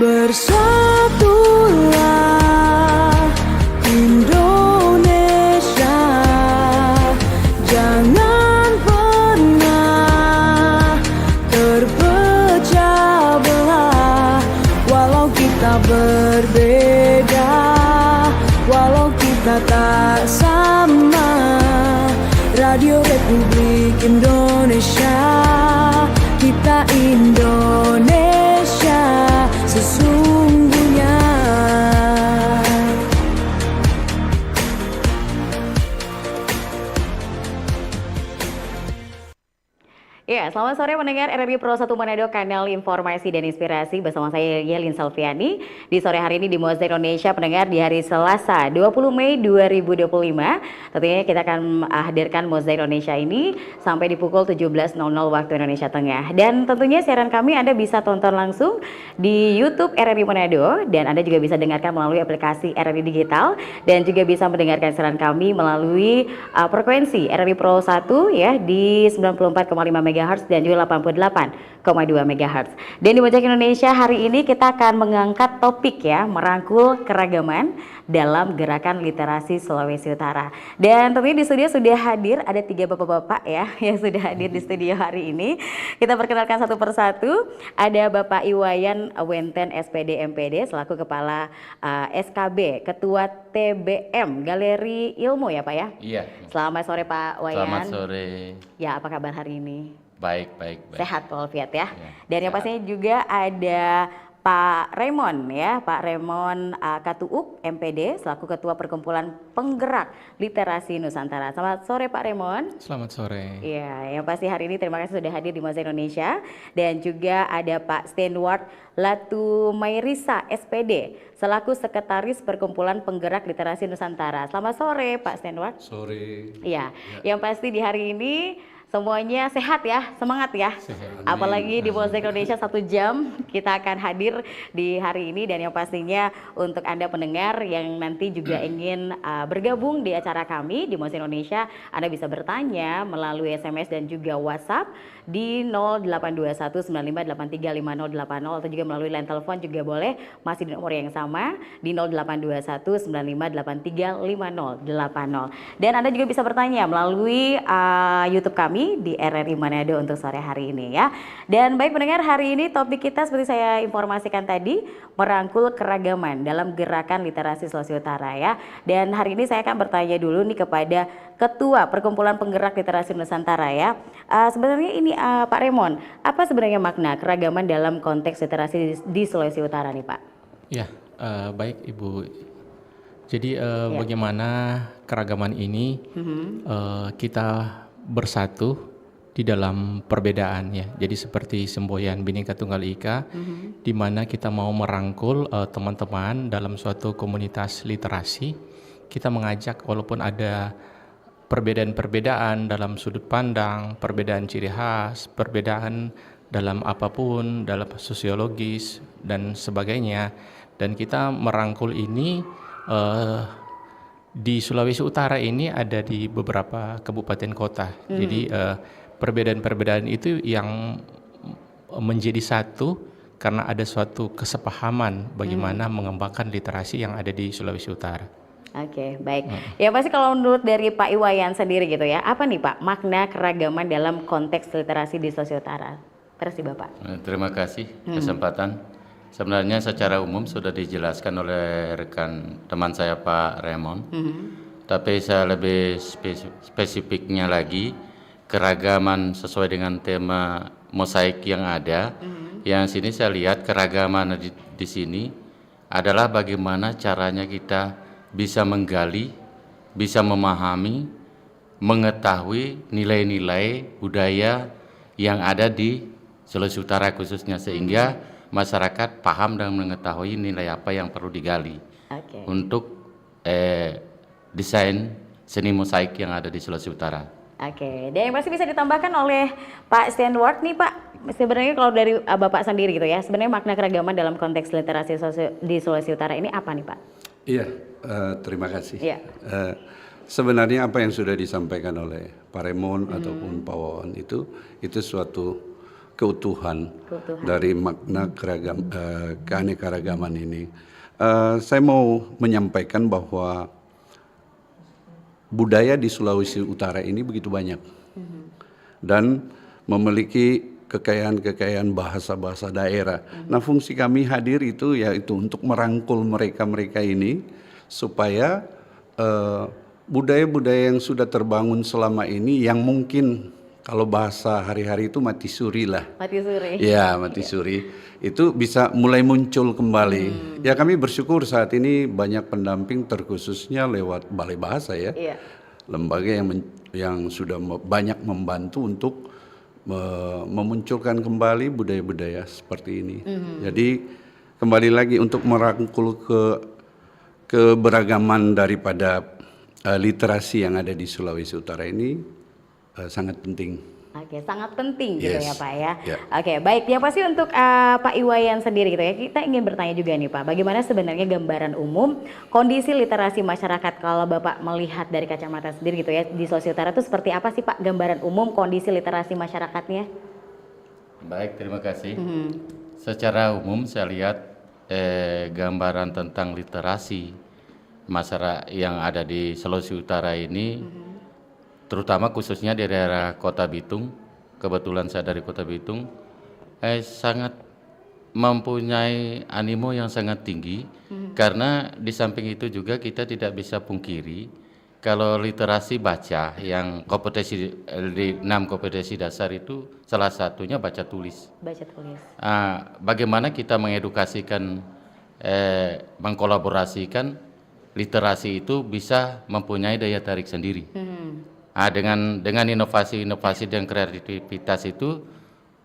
Bersatulah Indonesia, jangan pernah terpecah belah. Walau kita berbeda, walau kita tak sama, Radio Republik Indonesia, kita Indonesia sesungguhnya. Ya, selamat sore mendengar RRI Pro 1 Manado, kanal informasi dan inspirasi bersama saya Yelin Salviani. Di sore hari ini di Mozaik Indonesia, pendengar, di hari Selasa 20 Mei 2025. Tentunya kita akan hadirkan Mozaik Indonesia ini sampai di pukul 17.00 waktu Indonesia Tengah. Dan tentunya siaran kami Anda bisa tonton langsung di YouTube RRI Manado, dan Anda juga bisa dengarkan melalui aplikasi RRI Digital, dan juga bisa mendengarkan siaran kami melalui frekuensi RRI Pro 1 ya di 94,5 MHz dan juga 88,2 MHz. Dan di Mozaik Indonesia hari ini kita akan mengangkat topik ya, merangkul keragaman dalam gerakan literasi Sulawesi Utara. Dan tentunya di studio sudah hadir ada 3 bapak-bapak ya yang sudah hadir di studio hari ini. Kita perkenalkan satu persatu. Ada Bapak Iwayan Wenten SPD MPD selaku Kepala SKB, Ketua TBM Galeri Ilmu ya Pak ya? Iya. Selamat sore Pak Wayan. Selamat sore. Ya, apa kabar hari ini? Baik. Sehat walafiat ya. Dan yang sehat. pastinya juga ada Pak Raymond ya, Pak Raymond Katuuk MPD selaku Ketua Perkumpulan Penggerak Literasi Nusantara. Selamat sore Pak Raymond. Selamat sore. Iya, yang pasti hari ini terima kasih sudah hadir di Mozaik Indonesia. Dan juga ada Pak Steinward Latumairisa SPD selaku Sekretaris Perkumpulan Penggerak Literasi Nusantara. Selamat sore Pak Steinward. Sore. Iya, yang pasti di hari ini semuanya sehat ya, semangat ya. Sehat. Apalagi di Mozaik Indonesia 1 jam kita akan hadir di hari ini, dan yang pastinya untuk Anda pendengar yang nanti juga ingin bergabung di acara kami di Mozaik Indonesia, Anda bisa bertanya melalui SMS dan juga WhatsApp di 082195835080, atau juga melalui line telepon juga boleh, masih di nomor yang sama di 082195835080. Dan Anda juga bisa bertanya melalui YouTube kami di RRI Manado untuk sore hari ini ya. Dan baik pendengar, hari ini topik kita seperti saya informasikan tadi, merangkul keragaman dalam gerakan literasi Sulawesi Utara ya. Dan hari ini saya akan bertanya dulu nih kepada Ketua Perkumpulan Penggerak Literasi Nusantara ya. Sebenarnya ini Pak Raymond, apa sebenarnya makna keragaman dalam konteks literasi di Sulawesi Utara nih Pak? Ya, baik Ibu. Jadi bagaimana keragaman ini kita bersatu di dalam perbedaan ya. Jadi seperti semboyan Bhinneka Tunggal Ika, di mana kita mau merangkul teman-teman dalam suatu komunitas literasi. Kita mengajak walaupun ada perbedaan-perbedaan dalam sudut pandang, perbedaan ciri khas, perbedaan dalam apapun, dalam sosiologis dan sebagainya. Dan kita merangkul ini di Sulawesi Utara ini ada di beberapa kabupaten kota. Jadi perbedaan-perbedaan itu yang menjadi satu karena ada suatu kesepahaman bagaimana mengembangkan literasi yang ada di Sulawesi Utara. Oke, baik. Ya pasti kalau menurut dari Pak Iwayan sendiri gitu ya, apa nih Pak makna keragaman dalam konteks literasi di Sulawesi Utara? Versi Bapak. Terima kasih kesempatan. Sebenarnya secara umum sudah dijelaskan oleh rekan teman saya Pak Raymond. Tapi saya lebih spesifiknya lagi, keragaman sesuai dengan tema mosaik yang ada. Yang sini saya lihat keragaman di sini adalah bagaimana caranya kita bisa menggali, bisa memahami, mengetahui nilai-nilai budaya yang ada di Sulawesi Utara khususnya, sehingga masyarakat paham dan mengetahui nilai apa yang perlu digali untuk desain seni mosaik yang ada di Sulawesi Utara. Oke, dan yang pasti bisa ditambahkan oleh Pak Steinward nih Pak, sebenarnya kalau dari Bapak sendiri gitu ya, sebenarnya makna keragaman dalam konteks literasi di Sulawesi Utara ini apa nih Pak? Iya, terima kasih. Iya. Sebenarnya apa yang sudah disampaikan oleh Pak Raymond ataupun Pak Wawan itu suatu keutuhan Keutuhan. dari makna keanekaragaman ini. Saya mau menyampaikan bahwa budaya di Sulawesi Utara ini begitu banyak dan memiliki kekayaan-kekayaan bahasa-bahasa daerah. Nah, fungsi kami hadir itu yaitu untuk merangkul mereka-mereka ini supaya budaya-budaya yang sudah terbangun selama ini yang mungkin kalau bahasa hari-hari itu mati suri lah. Mati suri. Ya, mati suri. Itu bisa mulai muncul kembali. Ya, kami bersyukur saat ini banyak pendamping terkhususnya lewat Balai Bahasa ya. Iya. Lembaga yang sudah banyak membantu untuk memunculkan kembali budaya-budaya seperti ini. Jadi kembali lagi untuk merangkul keberagaman daripada literasi yang ada di Sulawesi Utara ini sangat penting. Oke, sangat penting gitu ya Yes. Pak ya. Ya. Oke, baik. Yang pasti untuk Pak Iwayan sendiri gitu ya, kita ingin bertanya juga nih Pak, bagaimana sebenarnya gambaran umum kondisi literasi masyarakat kalau Bapak melihat dari kacamata sendiri gitu ya, di Sulawesi Utara itu seperti apa sih Pak gambaran umum kondisi literasi masyarakatnya? Baik, terima kasih. Secara umum saya lihat gambaran tentang literasi masyarakat yang ada di Sulawesi Utara ini, terutama khususnya di daerah Kota Bitung, kebetulan saya dari Kota Bitung, sangat mempunyai animo yang sangat tinggi, karena di samping itu juga kita tidak bisa pungkiri kalau literasi baca yang kompetensi di 6 kompetensi dasar itu salah satunya baca tulis. Baca tulis. Bagaimana kita mengedukasikan, mengkolaborasikan literasi itu bisa mempunyai daya tarik sendiri. Dengan inovasi-inovasi dan kreativitas itu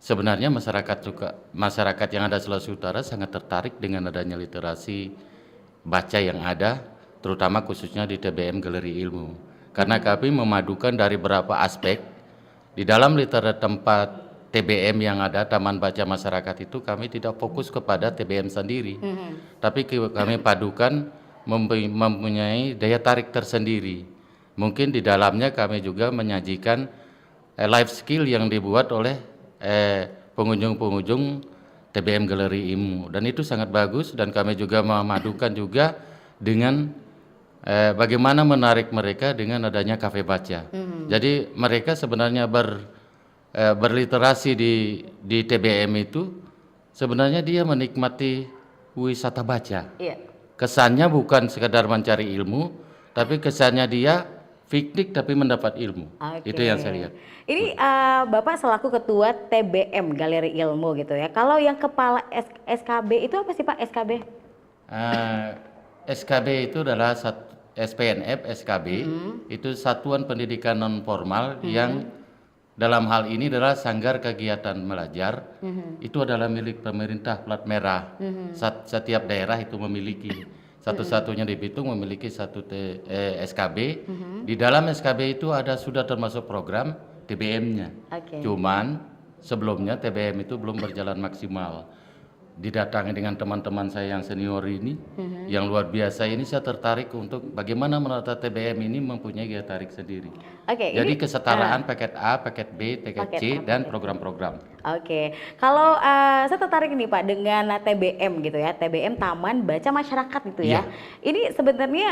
sebenarnya masyarakat yang ada di Sulawesi Utara sangat tertarik dengan adanya literasi baca yang ada, terutama khususnya di TBM Galeri Ilmu. Karena kami memadukan dari beberapa aspek di dalam literasi tempat TBM yang ada, Taman Baca Masyarakat itu kami tidak fokus kepada TBM sendiri, tapi kami padukan mempunyai daya tarik tersendiri. Mungkin di dalamnya kami juga menyajikan life skill yang dibuat oleh pengunjung-pengunjung TBM Galeri Ilmu, dan itu sangat bagus, dan kami juga memadukan juga dengan bagaimana menarik mereka dengan adanya kafe baca. Jadi mereka sebenarnya berliterasi di TBM itu sebenarnya dia menikmati wisata baca. Iya. Kesannya bukan sekedar mencari ilmu, tapi kesannya dia fiktif tapi mendapat ilmu. Oke. Itu yang saya lihat. Ini Bapak selaku ketua TBM Galeri Ilmu gitu ya. Kalau yang kepala SKB itu apa sih Pak SKB? SKB itu adalah SPNF SKB, itu Satuan Pendidikan Non Formal yang dalam hal ini adalah Sanggar Kegiatan Belajar. Itu adalah milik pemerintah plat merah. Setiap daerah itu memiliki. Satu-satunya di Bitung memiliki satu SKB. Di dalam SKB itu sudah termasuk program TBM-nya. Cuman sebelumnya TBM itu belum berjalan maksimal. Didatangi dengan teman-teman saya yang senior ini, yang luar biasa ini, saya tertarik untuk bagaimana menata TBM ini mempunyai daya tarik sendiri. Jadi kesetaraan paket A, paket B, paket C, dan program-program. Kalau saya tertarik nih Pak dengan TBM gitu ya, TBM Taman Baca Masyarakat gitu ya. Ini sebenarnya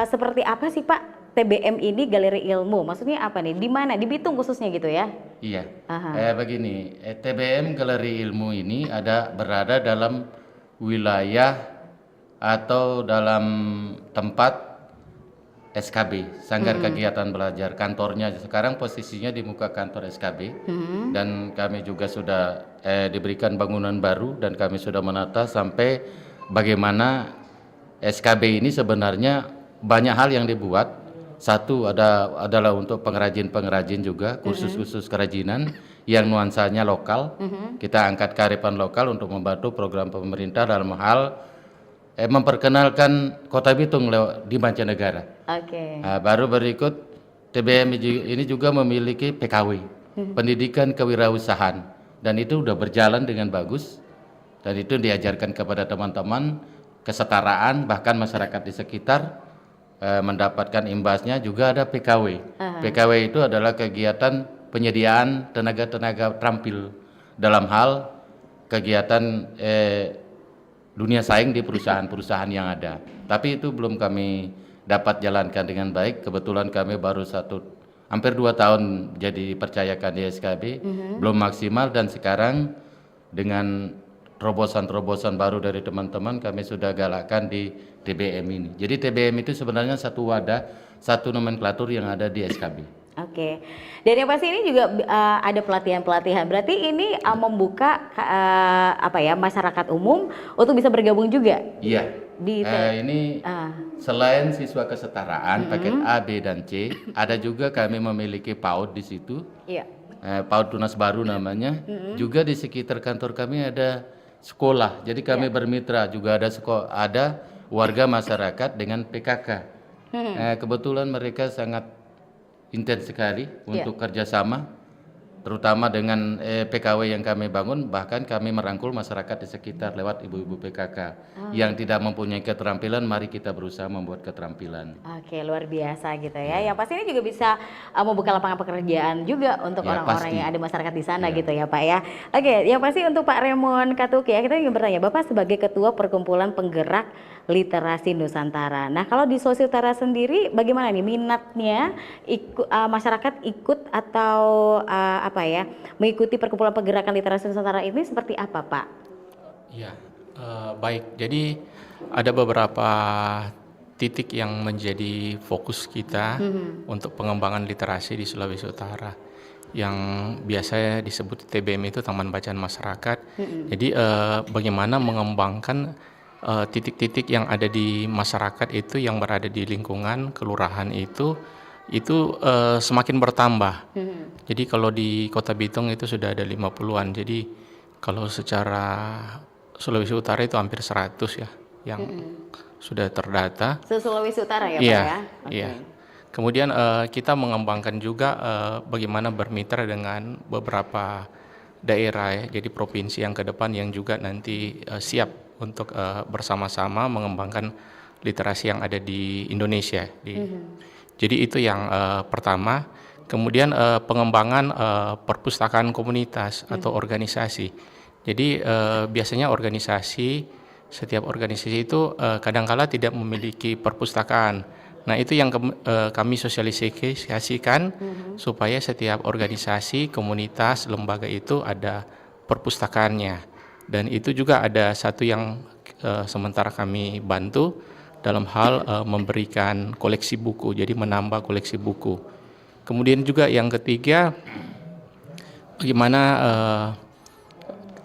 seperti apa sih Pak TBM ini Galeri Ilmu? Maksudnya apa nih? Di mana? Di Bitung khususnya gitu ya? Iya. Begini, TBM Galeri Ilmu ini berada dalam wilayah atau dalam tempat SKB, Sanggar Kegiatan Belajar. Kantornya sekarang posisinya di muka kantor SKB, dan kami juga sudah diberikan bangunan baru, dan kami sudah menata sampai bagaimana SKB ini sebenarnya banyak hal yang dibuat. Satu adalah untuk pengrajin-pengrajin juga, kursus-kursus kerajinan yang nuansanya lokal. Kita angkat kearifan lokal untuk membantu program pemerintah dalam hal memperkenalkan Kota Bitung di mancanegara. Baru berikut TBM ini juga memiliki PKW, pendidikan kewirausahaan, dan itu sudah berjalan dengan bagus, dan itu diajarkan kepada teman-teman kesetaraan, bahkan masyarakat di sekitar mendapatkan imbasnya. Juga ada PKW. PKW itu adalah kegiatan penyediaan tenaga-tenaga terampil dalam hal kegiatan dunia saing di perusahaan-perusahaan yang ada. Tapi itu belum kami dapat jalankan dengan baik. Kebetulan kami baru hampir 2 tahun jadi dipercayakan di SKB, belum maksimal, dan sekarang dengan terobosan-terobosan baru dari teman-teman kami sudah galakkan di TBM ini. Jadi TBM itu sebenarnya satu wadah, satu nomenklatur yang ada di SKB. Oke, dan yang pasti ini juga ada pelatihan-pelatihan. Berarti ini membuka masyarakat umum untuk bisa bergabung juga. Iya. Ini selain siswa kesetaraan paket A, B, dan C, ada juga kami memiliki PAUD di situ. Iya. PAUD Tunas Baru namanya. Juga di sekitar kantor kami ada sekolah. Jadi kami bermitra juga ada warga masyarakat dengan PKK. Kebetulan mereka sangat intens sekali untuk kerjasama, terutama dengan PKW yang kami bangun. Bahkan kami merangkul masyarakat di sekitar lewat ibu-ibu PKK yang tidak mempunyai keterampilan. Mari kita berusaha membuat keterampilan. Oke, luar biasa gitu ya. Yang pasti ini juga bisa membuka lapangan pekerjaan juga untuk orang-orang yang ada masyarakat di sana gitu ya Pak ya. Oke, yang pasti untuk Pak Raymond Katuki ya, kita ingin bertanya, Bapak sebagai Ketua Perkumpulan Penggerak Literasi Nusantara. Nah, kalau di Sulawesi Utara sendiri bagaimana nih minatnya masyarakat ikut atau mengikuti Perkumpulan Pergerakan Literasi Nusantara ini seperti apa, Pak? Ya, baik. Jadi ada beberapa titik yang menjadi fokus kita untuk pengembangan literasi di Sulawesi Utara, yang biasanya disebut TBM itu Taman Bacaan Masyarakat. Jadi bagaimana mengembangkan titik-titik yang ada di masyarakat itu, yang berada di lingkungan kelurahan itu semakin bertambah. Jadi kalau di Kota Bitung itu sudah ada 50-an. Jadi kalau secara Sulawesi Utara itu hampir 100 ya yang sudah terdata. Sulawesi Utara ya Pak ya? ya? Iya. Kemudian kita mengembangkan juga bagaimana bermitra dengan beberapa daerah ya, jadi provinsi yang ke depan yang juga nanti siap untuk bersama-sama mengembangkan literasi yang ada di Indonesia. Jadi itu yang pertama. Kemudian pengembangan perpustakaan komunitas atau organisasi. Jadi biasanya setiap organisasi itu kadangkala tidak memiliki perpustakaan. Nah itu yang kami sosialisasikan supaya setiap organisasi, komunitas, lembaga itu ada perpustakaannya. Dan itu juga ada satu yang sementara kami bantu dalam hal memberikan koleksi buku, jadi menambah koleksi buku. Kemudian juga yang ketiga, bagaimana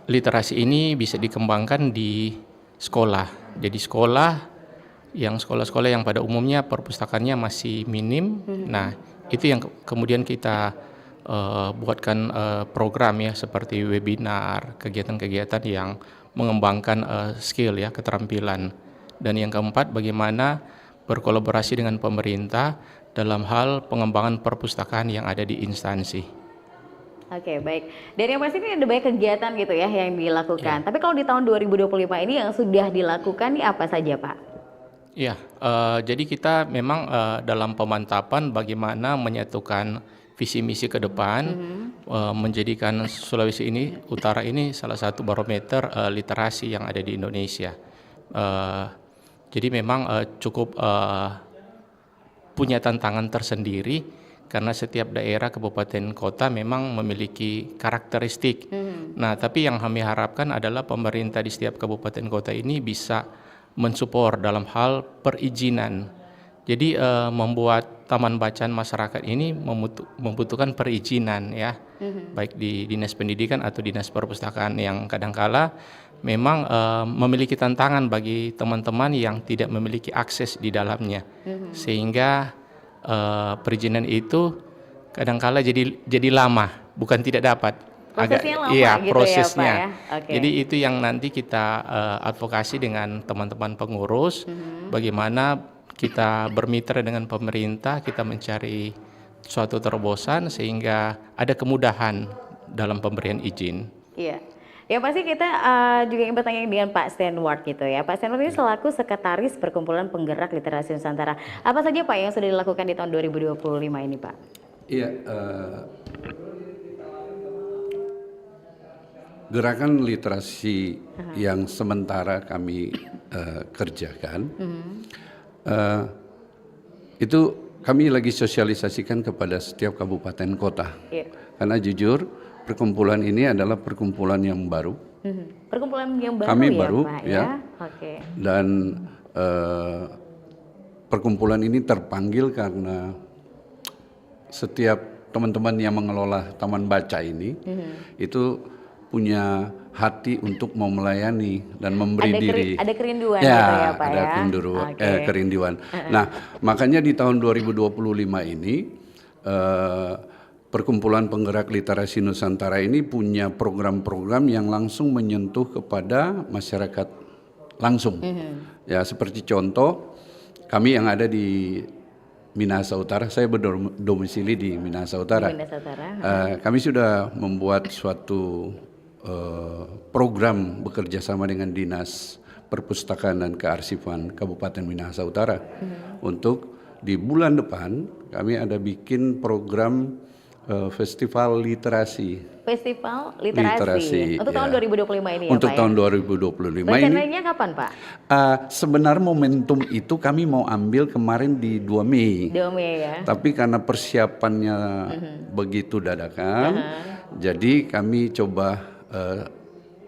literasi ini bisa dikembangkan di sekolah. Jadi sekolah-sekolah yang pada umumnya perpustakaannya masih minim. Nah itu yang kemudian kita buatkan program ya, seperti webinar, kegiatan-kegiatan yang mengembangkan skill ya, keterampilan. Dan yang keempat, bagaimana berkolaborasi dengan pemerintah dalam hal pengembangan perpustakaan yang ada di instansi. Oke, baik. Dan yang pasti ini ada banyak kegiatan gitu ya yang dilakukan. Tapi kalau di tahun 2025 ini yang sudah dilakukan ini apa saja Pak? Ya, jadi kita memang dalam pemantapan bagaimana menyatukan visi misi ke depan, menjadikan Sulawesi Utara ini salah satu barometer literasi yang ada di Indonesia. Jadi memang cukup punya tantangan tersendiri karena setiap daerah, kabupaten, kota memang memiliki karakteristik. Nah, tapi yang kami harapkan adalah pemerintah di setiap kabupaten kota ini bisa mensupport dalam hal perizinan. Jadi membuat taman bacaan masyarakat ini membutuhkan perizinan ya, baik di Dinas Pendidikan atau Dinas Perpustakaan, yang kadangkala memang memiliki tantangan bagi teman-teman yang tidak memiliki akses di dalamnya, sehingga perizinan itu kadangkala jadi lama, bukan tidak dapat. Prosesnya lama gitu prosesnya. ya Pak ya? Okay. Jadi itu yang nanti kita advokasi dengan teman-teman pengurus, bagaimana kita bermitra dengan pemerintah, kita mencari suatu terobosan sehingga ada kemudahan dalam pemberian izin. Iya. Ya pasti kita juga ingin bertanya dengan Pak Stanward gitu ya. Pak Stanward ini selaku Sekretaris Perkumpulan Penggerak Literasi Nusantara. Apa saja Pak yang sudah dilakukan di tahun 2025 ini Pak? Iya, gerakan literasi yang sementara kami kerjakan, itu kami lagi sosialisasikan kepada setiap kabupaten kota. Iya. Karena jujur, perkumpulan ini adalah perkumpulan yang baru. Perkumpulan yang baru Kami ya baru, Pak ya. Oke. Dan perkumpulan ini terpanggil karena setiap teman-teman yang mengelola taman baca ini itu punya hati untuk mau melayani dan memberi diri. Ada kerinduan Ya, gitu ya Pak ada ya. Oke. kerinduan. Nah, makanya di tahun 2025 ini Perkumpulan Penggerak Literasi Nusantara ini punya program-program yang langsung menyentuh kepada masyarakat langsung. Ya, seperti contoh kami yang ada di Minahasa Utara, saya berdomisili di Minahasa Utara. Minahasa Utara. Kami sudah membuat suatu program bekerja sama dengan Dinas Perpustakaan dan Kearsifan Kabupaten Minahasa Utara. Untuk di bulan depan kami ada bikin program festival literasi. Festival literasi. Untuk tahun 2025 ini ya Untuk Pak tahun ya? 2025 ini. Rencananya kapan Pak? Sebenarnya momentum itu kami mau ambil kemarin di 2 Mei. 2 Mei ya? Tapi karena persiapannya begitu dadakan, jadi kami coba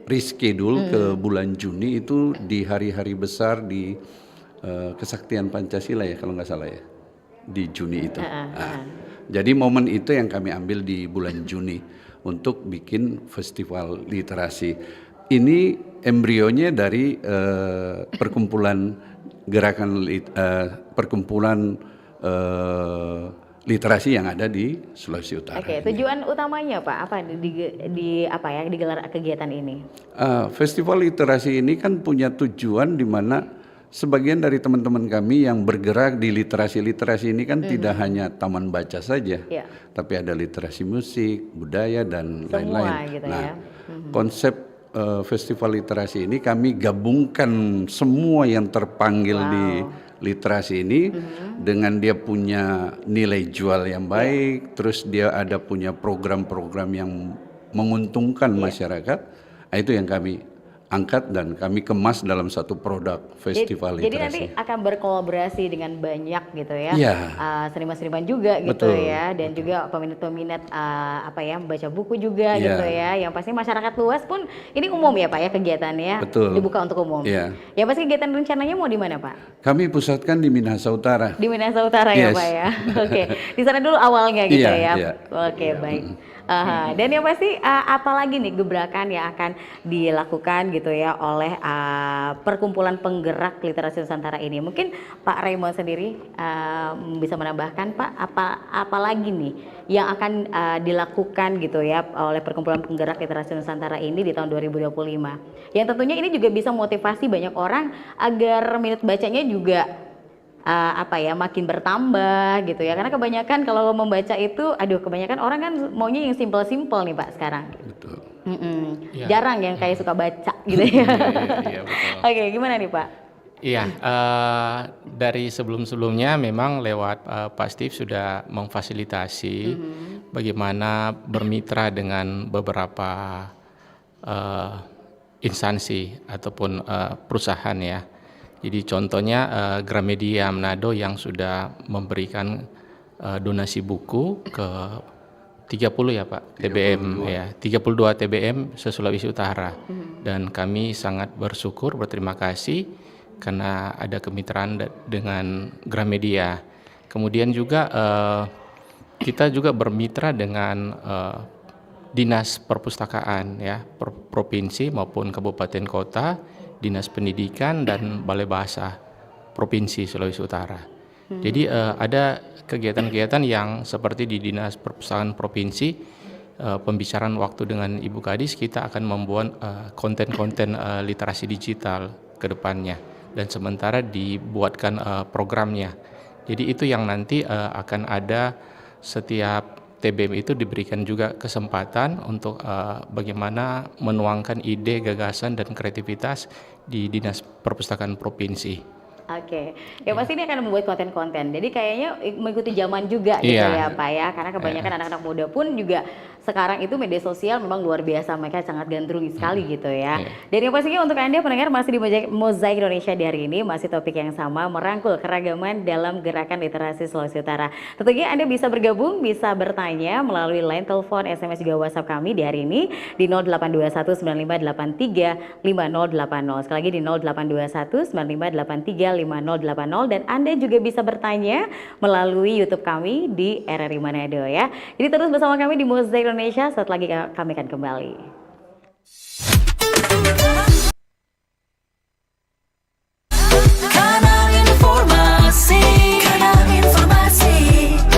reschedule ke bulan Juni itu di hari-hari besar di Kesaktian Pancasila ya kalau nggak salah ya, di Juni itu. Jadi momen itu yang kami ambil di bulan Juni untuk bikin festival literasi. Ini embrionya dari perkumpulan perkumpulan literasi yang ada di Sulawesi Utara. Oke, tujuan utamanya Pak apa apa ya digelar kegiatan ini? Festival literasi ini kan punya tujuan di mana sebagian dari teman-teman kami yang bergerak di literasi ini kan tidak hanya taman baca saja, tapi ada literasi musik, budaya dan lain-lain. Gitu nah, ya. Konsep festival literasi ini kami gabungkan semua yang terpanggil di literasi ini dengan dia punya nilai jual yang baik, terus dia ada punya program-program yang menguntungkan masyarakat. Nah, itu yang kami angkat dan kami kemas dalam satu produk festival literasi. Jadi nanti akan berkolaborasi dengan banyak gitu ya, seniman-seniman juga gitu ya, dan juga peminat-peminat apa ya membaca buku juga gitu ya. Yang pasti masyarakat luas pun ini umum ya Pak ya kegiatannya, dibuka untuk umum. Ya pasti kegiatan rencananya mau di mana Pak? Kami pusatkan di Minahasa Utara. Di Minahasa Utara ya Pak ya. Oke, di sana dulu awalnya gitu ya. Oke baik. Dan yang pasti apalagi nih gebrakan yang akan dilakukan gitu ya oleh perkumpulan penggerak literasi Nusantara ini. Mungkin Pak Raymond sendiri bisa menambahkan Pak apalagi nih yang akan dilakukan gitu ya oleh perkumpulan penggerak literasi Nusantara ini di tahun 2025. Yang tentunya ini juga bisa motivasi banyak orang agar minat bacanya juga apa ya makin bertambah gitu ya, karena kebanyakan kalau membaca itu kebanyakan orang kan maunya yang simple-simple nih Pak sekarang. Betul. Jarang yang kayak suka baca gitu ya. Betul. Oke, gimana nih Pak? Iya, dari sebelum-sebelumnya memang lewat Pak Steve sudah memfasilitasi bagaimana bermitra dengan beberapa instansi ataupun perusahaan ya. Jadi contohnya Gramedia Manado yang sudah memberikan donasi buku ke 30 ya Pak TBM ya, 32 TBM se-Sulawesi Utara. Dan kami sangat bersyukur, berterima kasih karena ada kemitraan dengan Gramedia. Kemudian juga kita juga bermitra dengan Dinas Perpustakaan ya, provinsi maupun kabupaten kota, Dinas Pendidikan dan Balai Bahasa Provinsi Sulawesi Utara. Jadi ada kegiatan-kegiatan yang seperti di Dinas Perpustakaan Provinsi, pembicaraan waktu dengan Ibu Kadis, kita akan membuat konten-konten literasi digital ke depannya dan sementara dibuatkan programnya. Jadi itu yang nanti akan ada setiap TBM itu diberikan juga kesempatan untuk bagaimana menuangkan ide, gagasan dan kreativitas di Dinas Perpustakaan Provinsi. Oke, ya pasti ini akan membuat konten-konten. Jadi kayaknya mengikuti zaman juga gitu Iya. ya Pak ya. Karena kebanyakan anak-anak muda pun juga sekarang itu media sosial memang luar biasa. Mereka sangat gandrungi sekali gitu ya. Iya. Dan yang pastinya untuk Anda pendengar masih di Mozaik Indonesia di hari ini. Masih topik yang sama, merangkul keragaman dalam gerakan literasi Sulawesi Utara. Tentunya Anda bisa bergabung, bisa bertanya melalui line telepon, SMS juga WhatsApp kami di hari ini di 082195835080. Sekali lagi di 082195835080. Dan Anda juga bisa bertanya melalui YouTube kami di RRI Manado ya. Jadi terus bersama kami di Mozaik Indonesia, saat lagi kami akan kembali. Kanal informasi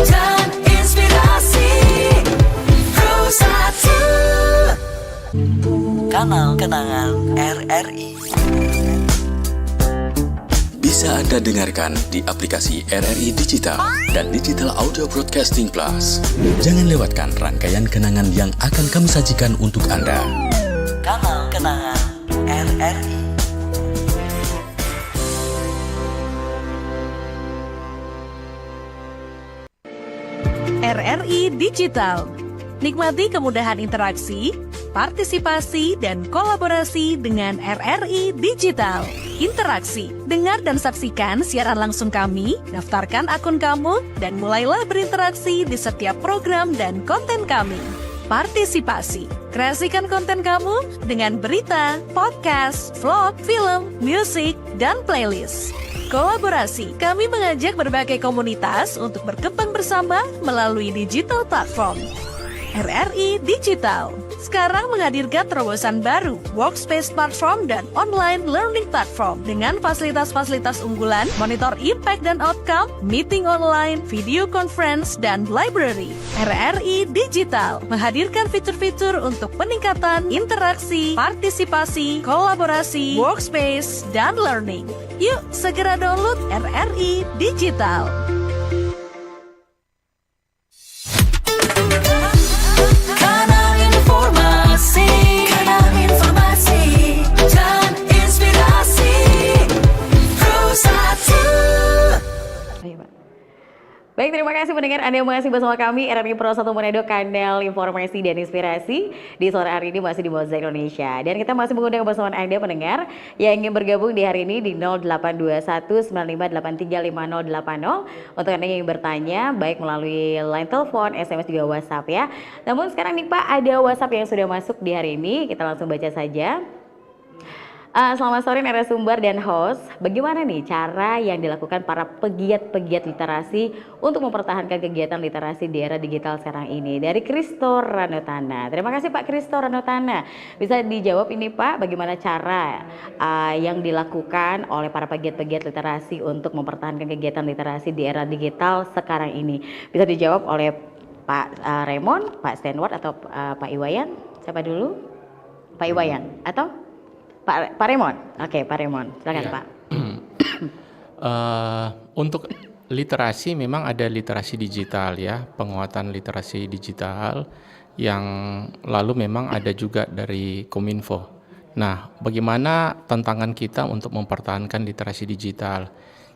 dan inspirasi Pro 1. Kanal Kenangan RRI bisa Anda dengarkan di aplikasi RRI Digital dan Digital Audio Broadcasting Plus. Jangan lewatkan rangkaian kenangan yang akan kami sajikan untuk Anda. Kanal Kenangan RRI. RRI Digital. Nikmati kemudahan interaksi, partisipasi, dan kolaborasi dengan RRI Digital. Interaksi, dengar dan saksikan siaran langsung kami, daftarkan akun kamu, dan mulailah berinteraksi di setiap program dan konten kami. Partisipasi, kreasikan konten kamu dengan berita, podcast, vlog, film, musik, dan playlist. Kolaborasi, kami mengajak berbagai komunitas untuk berkembang bersama melalui digital platform. RRI Digital sekarang menghadirkan terobosan baru, workspace platform dan online learning platform dengan fasilitas-fasilitas unggulan, monitor impact dan outcome, meeting online, video conference, dan library. RRI Digital menghadirkan fitur-fitur untuk peningkatan interaksi, partisipasi, kolaborasi, workspace, dan learning. Yuk, segera download RRI Digital. Kanal informasi dan inspirasi Pro 1. Ayo, Pak. Baik, terima kasih pendengar Anda yang masih bersama kami RRI Pro 1 Manado, kanal informasi dan inspirasi di sore hari ini masih di Mozaik Indonesia. Dan kita masih mengundang kebersamaan Anda pendengar yang ingin bergabung di hari ini di 082195835080 untuk Anda yang ingin bertanya baik melalui line telepon, SMS juga WhatsApp ya. Namun sekarang nih Pak, ada WhatsApp yang sudah masuk di hari ini, kita langsung baca saja. Selamat sore narasumber dan host. Bagaimana nih cara yang dilakukan para pegiat-pegiat literasi untuk mempertahankan kegiatan literasi di era digital sekarang ini? Dari Kristo Ranotana. Terima kasih Pak Kristo Ranotana. Bisa dijawab ini Pak, bagaimana cara yang dilakukan oleh para pegiat-pegiat literasi untuk mempertahankan kegiatan literasi di era digital sekarang ini? Bisa dijawab oleh Pak Raymond, Pak Stanward, atau Pak Iwayan? Siapa dulu? Pak Iwayan atau Pak Raymond? Oke, Pak Raymond, silakan Ya. Pak. Untuk literasi memang ada literasi digital ya, penguatan literasi digital yang lalu memang ada juga dari Kominfo. Nah, bagaimana tantangan kita untuk mempertahankan literasi digital?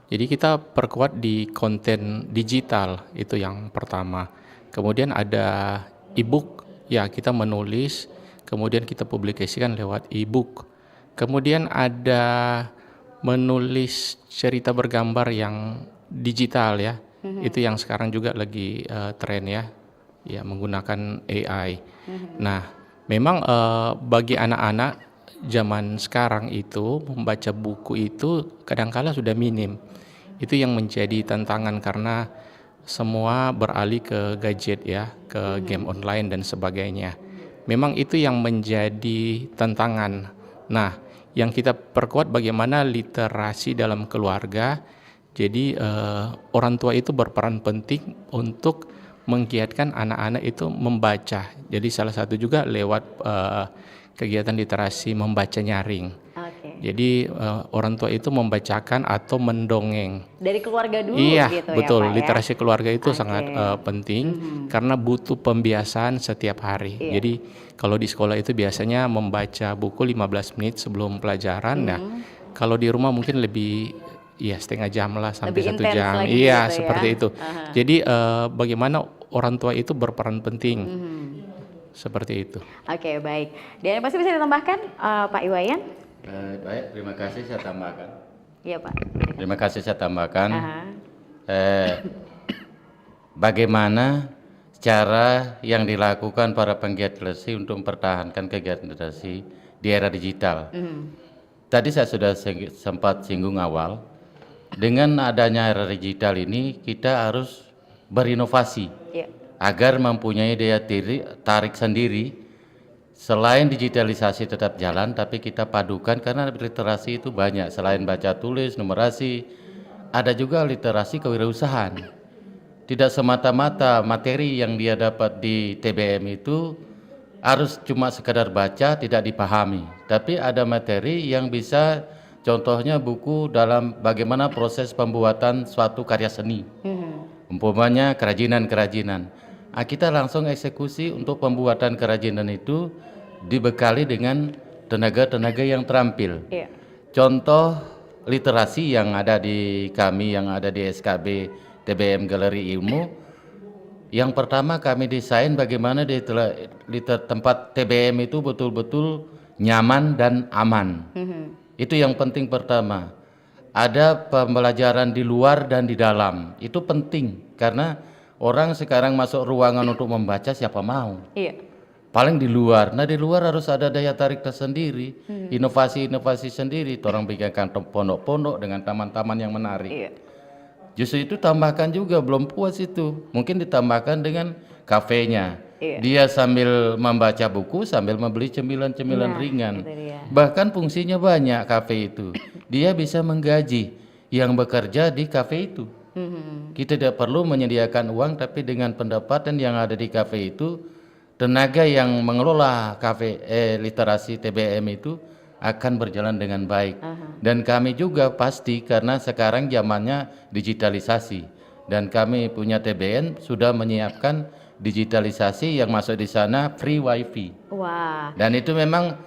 Jadi kita perkuat di konten digital, itu yang pertama. Kemudian ada e-book, ya kita menulis, kemudian kita publikasikan lewat e-book. Kemudian ada menulis cerita bergambar yang digital ya, itu yang sekarang juga lagi tren ya, menggunakan AI. Nah, memang bagi anak-anak zaman sekarang itu membaca buku itu kadangkala sudah minim. Itu yang menjadi tantangan karena semua beralih ke gadget ya, ke game online dan sebagainya. Memang itu yang menjadi tantangan. Nah, yang kita perkuat bagaimana literasi dalam keluarga. Jadi orang tua itu berperan penting untuk menggiatkan anak-anak itu membaca. Jadi salah satu juga lewat kegiatan literasi membaca nyaring. Oke. Jadi orang tua itu membacakan atau mendongeng. Dari keluarga dulu Iya, gitu betul. ya Pak Literasi ya? keluarga itu Oke. sangat penting karena butuh pembiasaan setiap hari. Iya. Jadi kalau di sekolah itu biasanya membaca buku 15 menit sebelum pelajaran. Nah, kalau di rumah mungkin lebih Iya, setengah jam lah sampai Lebih 1 intens jam. lagi Iya, gitu ya. seperti itu. Jadi bagaimana orang tua itu berperan penting. Seperti itu. Oke, baik. Dan pasti bisa ditambahkan Pak Iwayan? Baik, terima kasih saya tambahkan. Iya, Pak. Terima kasih saya tambahkan. Aha. Bagaimana cara yang dilakukan para penggiat literasi untuk mempertahankan kegiatan literasi di era digital? Tadi saya sudah sempat singgung awal, dengan adanya era digital ini kita harus berinovasi Iya. agar mempunyai daya tarik sendiri. Selain digitalisasi tetap jalan, tapi kita padukan karena literasi itu banyak. Selain baca tulis, numerasi, ada juga literasi kewirausahaan. Tidak semata-mata materi yang dia dapat di TBM itu harus cuma sekedar baca tidak dipahami, tapi ada materi yang bisa, contohnya buku dalam bagaimana proses pembuatan suatu karya seni, umpamanya kerajinan-kerajinan. Nah, kita langsung eksekusi untuk pembuatan kerajinan itu dibekali dengan tenaga-tenaga yang terampil. Iya. Contoh literasi yang ada di kami, yang ada di SKB TBM Galeri Ilmu, yang pertama kami desain bagaimana di tempat TBM itu betul-betul nyaman dan aman. Itu yang penting pertama. Ada pembelajaran di luar dan di dalam. Itu penting karena orang sekarang masuk ruangan untuk membaca siapa mau. Iya. Paling di luar. Nah, di luar harus ada daya tarik tersendiri, inovasi-inovasi sendiri. Orang bikinkan pondok-pondok dengan taman-taman yang menarik. Iya. Justru itu tambahkan juga, belum puas itu. Mungkin ditambahkan dengan kafenya. Iya. Dia sambil membaca buku, sambil membeli cemilan-cemilan Nah, ringan. itu dia. Bahkan fungsinya banyak kafe itu. Dia bisa menggaji yang bekerja di kafe itu. Kita tidak perlu menyediakan uang, tapi dengan pendapatan yang ada di kafe itu, tenaga yang mengelola kafe literasi TBM itu akan berjalan dengan baik. Dan kami juga pasti karena sekarang zamannya digitalisasi dan kami punya TBN sudah menyiapkan digitalisasi yang masuk di sana free wifi. Wah. Dan itu memang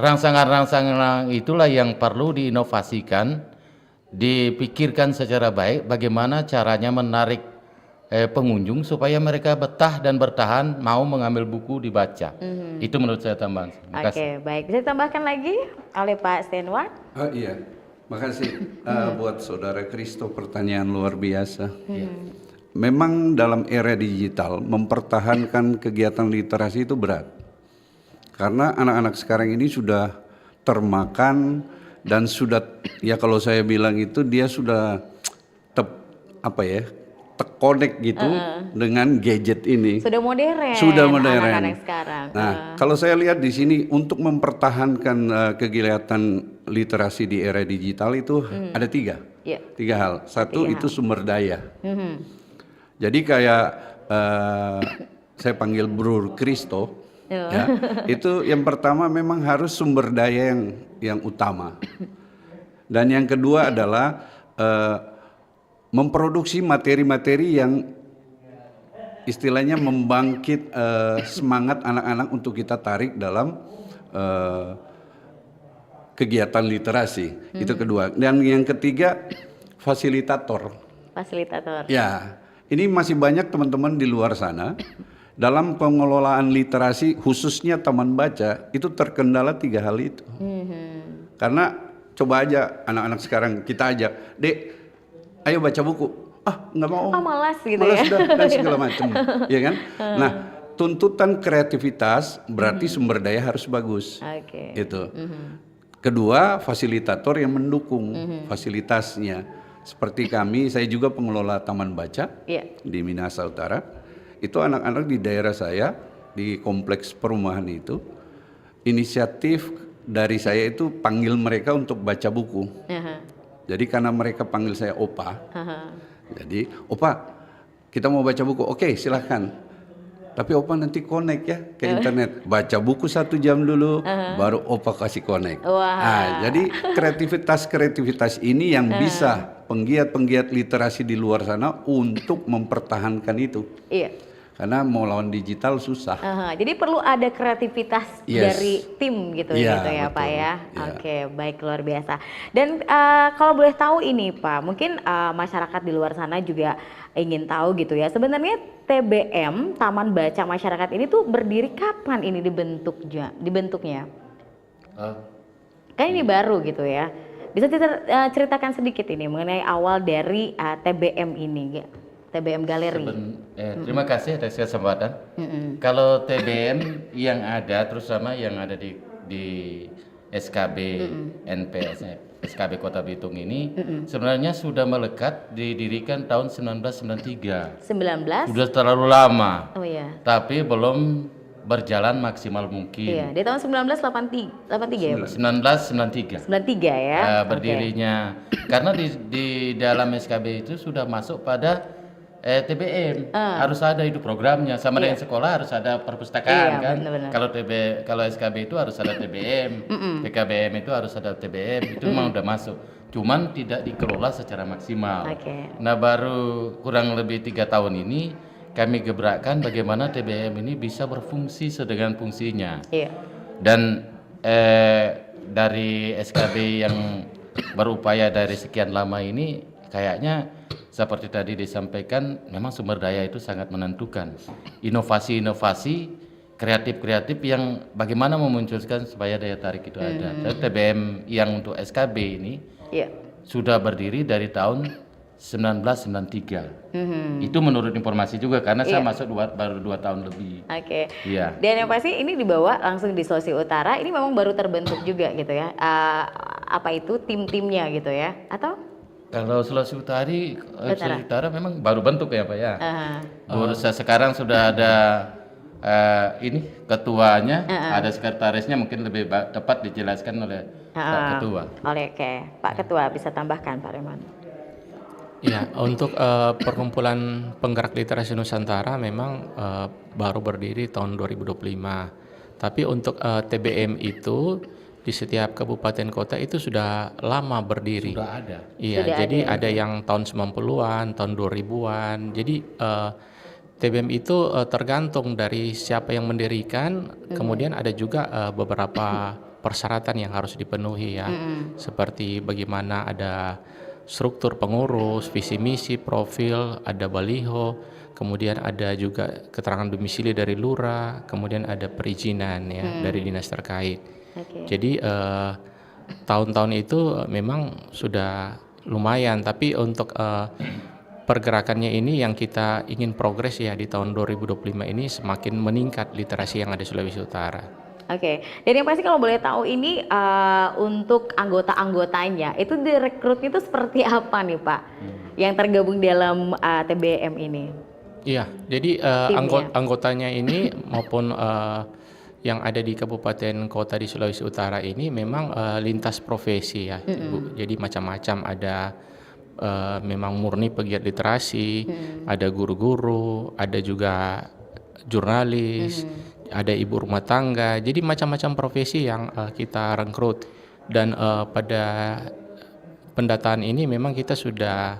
rangsangan-rangsangan itulah yang perlu diinovasikan, dipikirkan secara baik bagaimana caranya menarik pengunjung supaya mereka betah dan bertahan mau mengambil buku dibaca. Itu menurut saya tambahan. Terima kasih. Oke, baik. Bisa ditambahkan lagi oleh Pak Stenwar? Iya, makasih buat Saudara Kristo, pertanyaan luar biasa. Memang dalam era digital mempertahankan kegiatan literasi itu berat. Karena anak-anak sekarang ini sudah termakan dan sudah, ya kalau saya bilang itu dia sudah terkonek gitu dengan gadget ini. Sudah modern. Sudah modern. Anak-anak sekarang. Nah, kalau saya lihat di sini untuk mempertahankan kegiatan literasi di era digital itu ada tiga hal. Satu itu sumber daya. Jadi kayak saya panggil Bro Kristo, ya, itu yang pertama memang harus sumber daya yang utama. Dan yang kedua adalah memproduksi materi-materi yang istilahnya membangkit semangat anak-anak untuk kita tarik dalam kegiatan literasi. Itu kedua. Dan yang ketiga fasilitator. Fasilitator. Ya, ini masih banyak teman-teman di luar sana dalam pengelolaan literasi khususnya taman baca itu terkendala tiga hal itu. Karena coba aja anak-anak sekarang kita ajak, "Dek, ayo baca buku." "Ah, nggak mau." Oh, malas gitu malas ya. sudah, dan segala macam, ya kan? Nah, tuntutan kreativitas berarti sumber daya harus bagus. Oke. Itu. Kedua, fasilitator yang mendukung fasilitasnya. Seperti kami, saya juga pengelola taman baca di Minahasa Utara. Itu anak-anak di daerah saya, di kompleks perumahan itu, inisiatif dari saya itu panggil mereka untuk baca buku. Jadi karena mereka panggil saya Opa, jadi Opa kita mau baca buku, oke silahkan. Tapi Opa nanti connect ya ke internet, baca buku 1 jam dulu, baru Opa kasih connect. Nah, jadi kreativitas ini yang bisa penggiat-penggiat literasi di luar sana untuk mempertahankan itu. Iya. Karena mau lawan digital susah. Jadi perlu ada kreativitas Yes. dari tim gitu, Iya, gitu ya Pak betul. ya. Iya. Oke, baik, luar biasa. Dan kalau boleh tahu ini Pak, mungkin masyarakat di luar sana juga ingin tahu gitu ya. Sebenarnya TBM Taman Baca Masyarakat ini tuh berdiri kapan ini dibentuknya? Kan ini baru gitu ya. Bisa ceritakan sedikit ini mengenai awal dari TBM ini, ya? TBM Galeri. Terima kasih atas kesempatan. Kalau TBM yang ada, terutama yang ada di SKB NP SKB Kota Bitung ini, sebenarnya sudah melekat didirikan tahun 1993. 19? Sudah terlalu lama, Oh iya. tapi belum berjalan maksimal Iya, mungkin. di tahun 1983 ya Pak? 1993. 93 ya. Oke. Berdirinya karena di dalam SKB itu sudah masuk pada TBM, harus ada itu programnya, sama dengan sekolah harus ada perpustakaan Iya, kan. benar-benar. Kalau SKB itu harus ada TBM, PKBM itu harus ada TBM, itu memang udah masuk. Cuman tidak dikelola secara maksimal. Oke. Nah, baru kurang lebih 3 tahun ini kami gebrakkan bagaimana TBM ini bisa berfungsi sedengan fungsinya. Iya. Dan dari SKB yang berupaya dari sekian lama ini kayaknya seperti tadi disampaikan, memang sumber daya itu sangat menentukan. Inovasi-inovasi kreatif-kreatif yang bagaimana memunculkan supaya daya tarik itu ada. Dan TBM yang untuk SKB ini Iya. sudah berdiri dari tahun 1993. Itu menurut informasi juga karena saya masuk baru 2 tahun lebih. Oke. Iya. Dan yang pasti ini dibawa langsung di Sulawesi Utara. Ini memang baru terbentuk juga gitu ya. Apa itu tim-timnya gitu ya? Atau? Kalau Sulawesi Utara memang baru bentuk ya Pak ya. Sekarang sudah ada ini ketuanya, ada sekretarisnya, mungkin lebih tepat dijelaskan oleh Pak Ketua. Oke, Pak Ketua bisa tambahkan Pak Remon. Ya, untuk perkumpulan penggerak literasi Nusantara memang baru berdiri tahun 2025. Tapi untuk TBM itu di setiap kabupaten kota itu sudah lama berdiri. Sudah ada. Iya, Sudah jadi ada. ada yang tahun 90-an, tahun 2000-an. Jadi TBM itu tergantung dari siapa yang mendirikan, kemudian ada juga beberapa persyaratan yang harus dipenuhi ya. Seperti bagaimana ada struktur pengurus, visi misi, profil, ada baliho, kemudian ada juga keterangan domisili dari lurah, kemudian ada perizinan ya dari dinas terkait. Oke. Jadi tahun-tahun itu memang sudah lumayan, tapi untuk pergerakannya ini yang kita ingin progres ya di tahun 2025 ini semakin meningkat literasi yang ada di Sulawesi Utara. Oke. Dan yang pasti kalau boleh tahu ini untuk anggota-anggotanya itu direkrutnya itu seperti apa nih Pak? Yang tergabung dalam TBM ini? Iya, jadi Timnya. anggotanya ini maupun yang ada di kabupaten kota di Sulawesi Utara ini memang lintas profesi ya, Ibu. Jadi macam-macam, ada memang murni pegiat literasi, ada guru-guru, ada juga jurnalis, ada ibu rumah tangga. Jadi macam-macam profesi yang kita rekrut. Dan pada pendataan ini memang kita sudah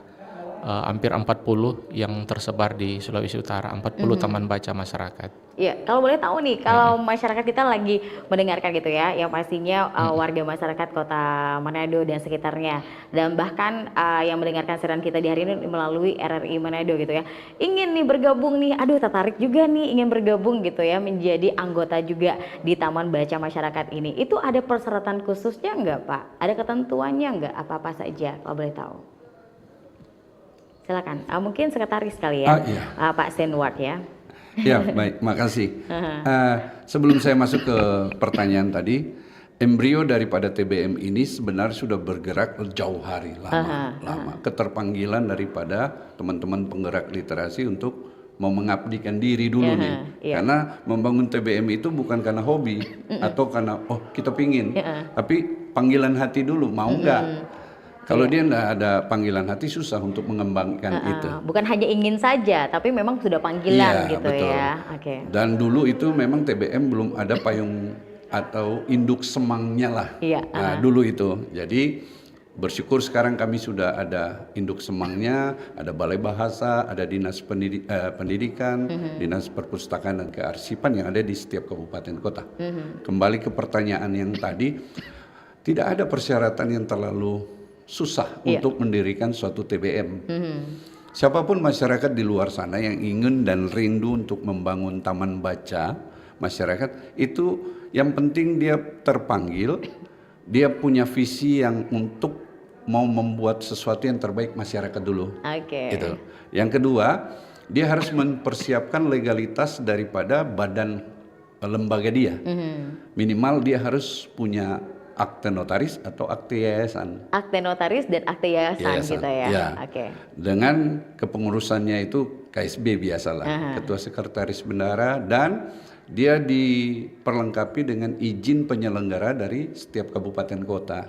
hampir 40 yang tersebar di Sulawesi Utara, 40 taman baca masyarakat. Ya, kalau boleh tahu nih, kalau masyarakat kita lagi mendengarkan gitu ya, yang pastinya warga masyarakat Kota Manado dan sekitarnya, dan bahkan yang mendengarkan siaran kita di hari ini melalui RRI Manado gitu ya, ingin nih bergabung nih, aduh tertarik juga nih ingin bergabung gitu ya, menjadi anggota juga di Taman Baca Masyarakat ini. Itu ada persyaratan khususnya nggak Pak? Ada ketentuannya nggak? Apa-apa saja kalau boleh tahu? Silakan, mungkin sekretaris kali ya, Iya. Pak Senward ya. Ya, baik, makasih. Sebelum saya masuk ke pertanyaan tadi, embrio daripada TBM ini sebenarnya sudah bergerak jauh hari lama. Keterpanggilan daripada teman-teman penggerak literasi untuk mau mengabdikan diri dulu nih. Iya. Karena membangun TBM itu bukan karena hobi atau karena kita pingin, tapi panggilan hati dulu, mau nggak? Kalau dia nggak ada panggilan hati, susah untuk mengembangkan itu. Bukan hanya ingin saja, tapi memang sudah panggilan gitu betul. ya. Oke. Dan dulu itu memang TBM belum ada payung atau induk semangnya lah. Iya, Nah, dulu itu. Jadi Bersyukur sekarang kami sudah ada induk semangnya, ada balai bahasa, ada dinas pendidikan, dinas perpustakaan dan kearsipan yang ada di setiap kabupaten kota. Kembali ke pertanyaan yang tadi, tidak ada persyaratan yang terlalu susah untuk mendirikan suatu TBM. Siapapun masyarakat di luar sana yang ingin dan rindu untuk membangun taman baca masyarakat, itu yang penting dia terpanggil, dia punya visi yang untuk mau membuat sesuatu yang terbaik masyarakat dulu. Gitu. Yang kedua, dia harus mempersiapkan legalitas daripada badan lembaga dia. Minimal dia harus punya akte notaris atau akte yayasan. Akte notaris dan akte yayasan gitu ya. Ya. Dengan kepengurusannya itu KSB biasalah, ketua sekretaris bendahara, dan dia diperlengkapi dengan izin penyelenggara dari setiap kabupaten kota.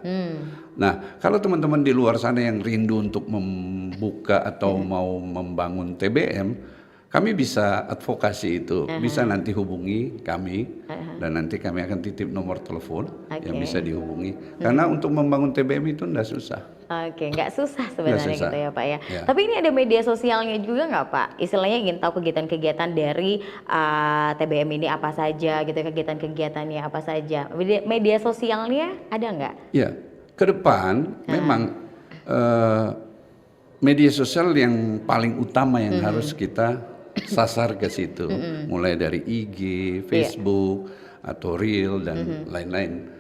Nah, kalau teman-teman di luar sana yang rindu untuk membuka atau mau membangun TBM, kami bisa advokasi itu, bisa nanti hubungi kami, dan nanti kami akan titip nomor telepon yang bisa dihubungi. Karena untuk membangun TBM itu tidak susah. Nggak susah sebenarnya gitu ya Pak ya. Tapi ini ada media sosialnya juga nggak Pak? Istilahnya ingin tahu kegiatan-kegiatan dari TBM ini apa saja gitu, kegiatan-kegiatannya apa saja. Media sosialnya ada nggak? Ya, ke depan memang media sosial yang paling utama yang harus kita sasar ke situ, mulai dari IG, Facebook, atau Reel dan lain-lain.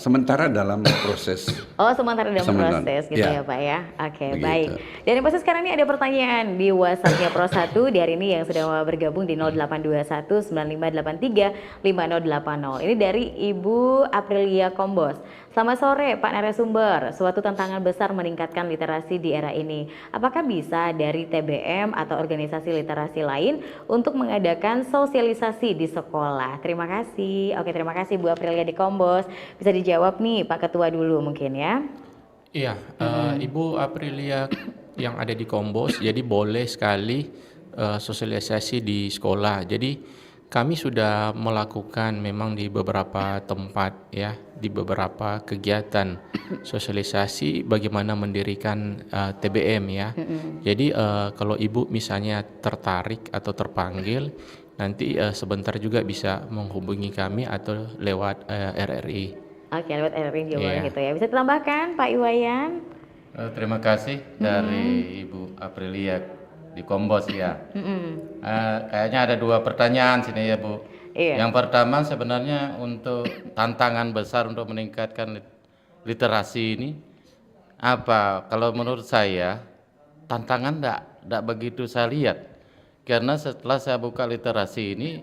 Sementara dalam proses. Sementara dalam proses gitu ya Pak ya. Oke, baik. Dan yang pasti sekarang ini ada pertanyaan di WhatsApp-nya Pro 1 di hari ini yang sudah bergabung di 0821 9583 5080. Ini dari Ibu Aprilia Kombos. Selamat sore Pak narasumber, suatu tantangan besar meningkatkan literasi di era ini. Apakah bisa dari TBM atau organisasi literasi lain untuk mengadakan sosialisasi di sekolah? Terima kasih. Oke, terima kasih Bu Aprilia di Kombos. Bisa dijawab nih Pak Ketua dulu mungkin ya. Iya, Ibu Aprilia yang ada di Kombos, jadi boleh sekali sosialisasi di sekolah. Jadi kami sudah melakukan memang di beberapa tempat ya, di beberapa kegiatan sosialisasi bagaimana mendirikan TBM ya. Jadi kalau Ibu misalnya tertarik atau terpanggil, nanti sebentar juga bisa menghubungi kami atau lewat RRI. Oke, lewat RRI juga gitu ya. Bisa ditambahkan Pak Iwayan? Terima kasih dari Ibu Aprilia di Kombos ya. Kayaknya ada 2 pertanyaan sini ya Bu. Yang pertama sebenarnya untuk tantangan besar untuk meningkatkan literasi ini apa? Kalau menurut saya tantangan enggak begitu saya lihat. Karena setelah saya buka literasi ini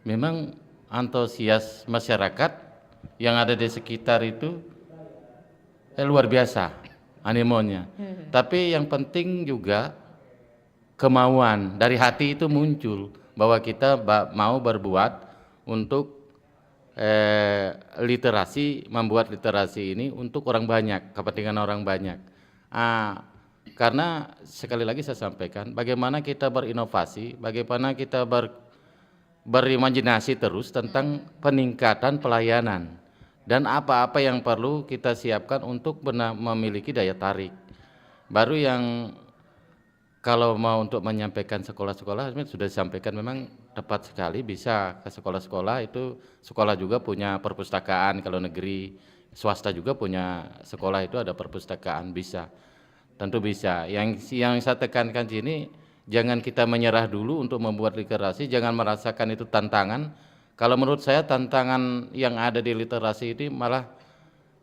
memang antusias masyarakat yang ada di sekitar itu luar biasa animonya. Tapi yang penting juga kemauan dari hati itu muncul bahwa kita mau berbuat untuk literasi, membuat literasi ini untuk orang banyak, kepentingan orang banyak. Karena sekali lagi saya sampaikan, bagaimana kita berinovasi, bagaimana kita berimajinasi terus tentang peningkatan pelayanan dan apa-apa yang perlu kita siapkan untuk memiliki daya tarik. Baru yang kalau mau untuk menyampaikan sekolah-sekolah sudah disampaikan memang tepat sekali, bisa ke sekolah-sekolah. Itu sekolah juga punya perpustakaan, kalau negeri, swasta juga punya sekolah itu ada perpustakaan, bisa. Tentu bisa. Yang saya tekankan sini, jangan kita menyerah dulu untuk membuat literasi, jangan merasakan itu tantangan. Kalau menurut saya tantangan yang ada di literasi ini malah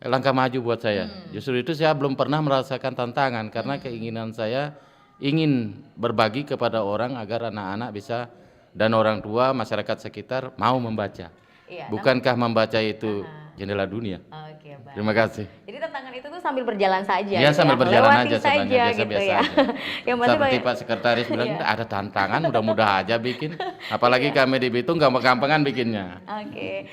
langkah maju buat saya. Justru itu saya belum pernah merasakan tantangan karena keinginan saya ingin berbagi kepada orang agar anak-anak bisa dan orang tua masyarakat sekitar mau membaca. Bukankah membaca itu jendela dunia? Oke, baik. Terima kasih. Jadi tantangan itu tuh sambil berjalan saja. Ya, sambil berjalan aja sebenarnya, gitu biasa-biasa ya. aja. Yang pasti Seperti Pak Sekretaris bilang, ada tantangan, mudah-mudah aja bikin. Apalagi kami di Bitung gampang-gampangan bikinnya.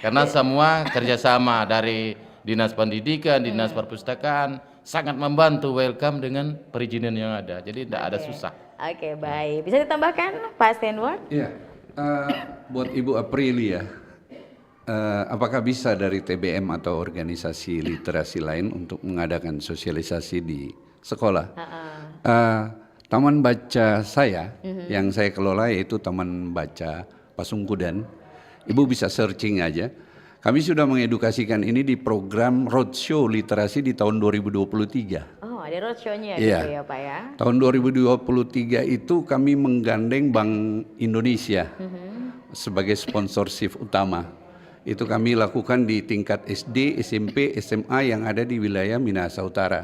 Karena semua kerjasama dari Dinas Pendidikan, Dinas Perpustakaan, sangat membantu, welcome dengan perizinan yang ada. Jadi tidak ada susah. Oke, baik. Bisa ditambahkan Pak Stenward? Iya, buat Ibu Aprilia, apakah bisa dari TBM atau organisasi literasi lain untuk mengadakan sosialisasi di sekolah? Taman baca saya yang saya kelola yaitu Taman Baca Pasungkudan. Ibu bisa searching aja. Kami sudah mengedukasikan ini di program roadshow literasi di tahun 2023. Oh, ada roadshow-nya Iya. gitu ya Pak ya. Tahun 2023 itu kami menggandeng Bank Indonesia sebagai sponsorship utama. Itu kami lakukan di tingkat SD, SMP, SMA yang ada di wilayah Minahasa Utara.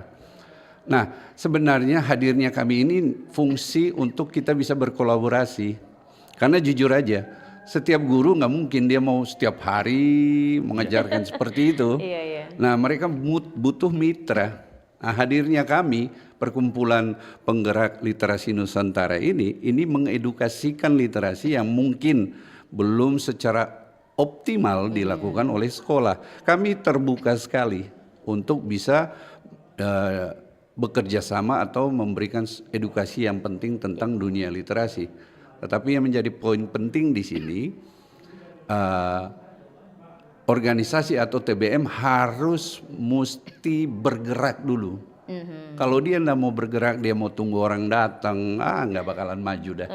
Nah, sebenarnya hadirnya kami ini fungsi untuk kita bisa berkolaborasi. Karena jujur aja, setiap guru nggak mungkin dia mau setiap hari mengajarkan seperti itu. Iya. Nah, mereka butuh mitra. Nah, hadirnya kami, perkumpulan penggerak literasi Nusantara ini mengedukasikan literasi yang mungkin belum secara optimal dilakukan oleh sekolah. Kami terbuka sekali untuk bisa bekerja sama atau memberikan edukasi yang penting tentang dunia literasi. Tetapi yang menjadi poin penting di sini, organisasi atau TBM harus mesti bergerak dulu. Kalau dia nggak mau bergerak, dia mau tunggu orang datang, nggak bakalan maju dah.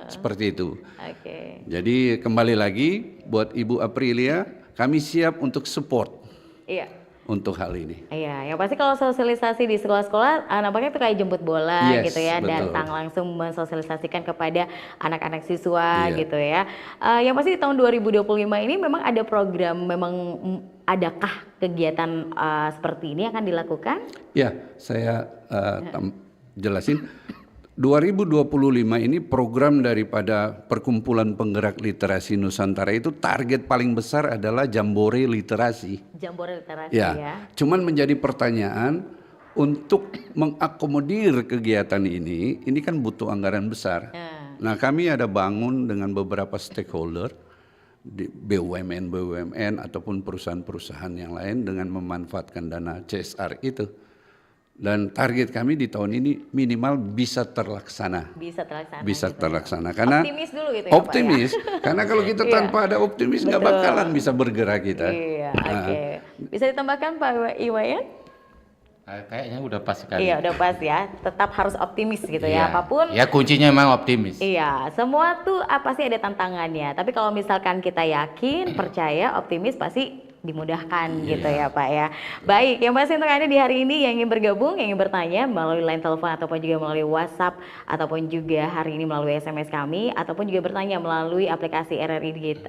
Seperti itu. Oke. Jadi kembali lagi buat Ibu Aprilia, kami siap untuk support Iya. untuk hal ini. Iya, yang pasti kalau sosialisasi di sekolah-sekolah nampaknya itu kayak jemput bola Yes, gitu ya, betul. datang langsung mensosialisasikan kepada anak-anak siswa Iya. gitu ya. Yang pasti di tahun 2025 ini memang ada program, memang adakah kegiatan seperti ini akan dilakukan? Ya, saya jelasin. 2025 ini program daripada Perkumpulan Penggerak Literasi Nusantara itu target paling besar adalah Jambore Literasi. Jambore literasi ya. Cuman menjadi pertanyaan untuk mengakomodir kegiatan ini kan butuh anggaran besar. Nah, kami ada bangun dengan beberapa stakeholder di BUMN ataupun perusahaan-perusahaan yang lain dengan memanfaatkan dana CSR itu. Dan target kami di tahun ini minimal bisa terlaksana. Bisa terlaksana. Karena optimis dulu gitu ya Pak, optimis. Karena kalau kita tanpa ada optimis nggak Betul. bakalan bisa bergerak kita. Iya, oke. Bisa ditambahkan Pak Iwayan? Kayaknya udah pas sekali. Iya, udah pas ya. Tetap harus optimis gitu ya, Iya. apapun. Ya kuncinya memang optimis. Iya, semua tuh pasti ada tantangannya. Tapi kalau misalkan kita yakin, percaya, optimis pasti dimudahkan gitu ya Pak ya. Baik, yang pasti untuk Anda di hari ini yang ingin bergabung, yang ingin bertanya melalui line telepon ataupun juga melalui WhatsApp ataupun juga hari ini melalui SMS kami ataupun juga bertanya melalui aplikasi RRI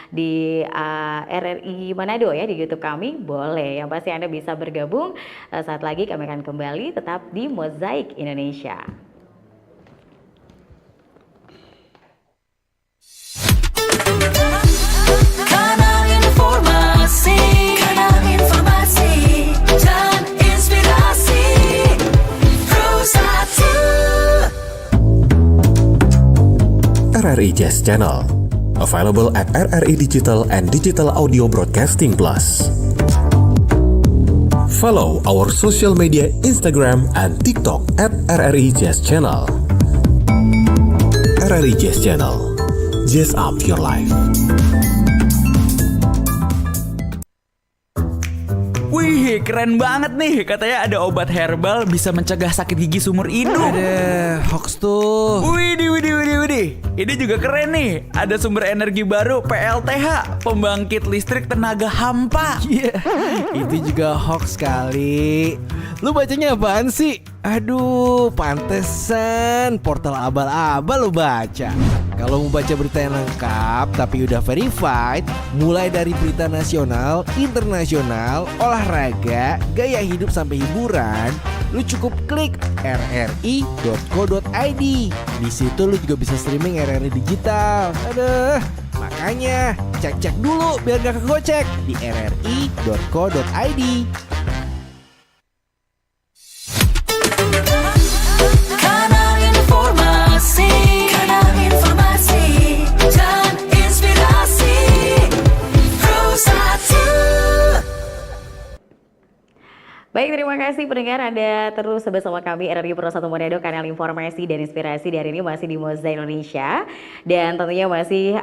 di RRI Manado ya di YouTube kami, boleh. Yang pasti Anda bisa bergabung. Saat lagi kami akan kembali tetap di Mozaik Indonesia. Kanal informasi dan inspirasi Pro1 RRI Jazz Channel, available at RRI Digital and Digital Audio Broadcasting Plus. Follow our social media Instagram and TikTok at RRI Jazz Channel. RRI Jazz Channel, jazz up your life. Wih, keren banget nih. Katanya ada obat herbal bisa mencegah sakit gigi seumur hidup. Ada hoax tuh. Widih. Ini juga keren nih. Ada sumber energi baru PLTH, pembangkit listrik tenaga hampa. Iya, itu juga hoax kali. Lu bacanya apaan sih? Aduh, pantesan portal abal-abal lu baca. Kalau mau baca berita yang lengkap tapi udah verified, mulai dari berita nasional, internasional, olahraga, gaya hidup sampai hiburan, lu cukup klik rri.co.id. Di situ lu juga bisa streaming RRI digital. Aduh, makanya cek-cek dulu biar gak kegocek di rri.co.id. Kanal informasi dan inspirasi Pro1. Baik, terima kasih pendengar Anda terus bersama kami RRI Pro 1 Manado, kanal informasi dan inspirasi. Di hari ini masih di Mozaik Indonesia dan tentunya masih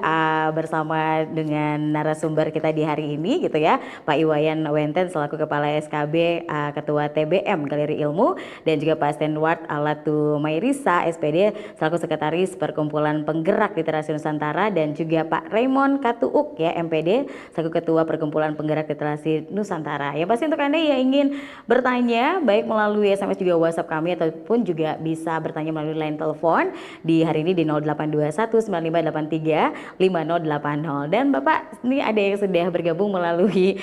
bersama dengan narasumber kita di hari ini gitu ya, Pak Iwayan Wenten selaku Kepala SKB, Ketua TBM Galeri Ilmu, dan juga Pak Stenward Alatu Mairisa SPD selaku Sekretaris Perkumpulan Penggerak Literasi Nusantara, dan juga Pak Raymond Katuuk ya MPD selaku Ketua Perkumpulan Penggerak Literasi Nusantara. Yang pasti untuk Anda yang ingin bertanya baik melalui SMS juga WhatsApp kami ataupun juga bisa bertanya melalui line telepon di hari ini di 082195835080. Dan Bapak ini ada yang sudah bergabung melalui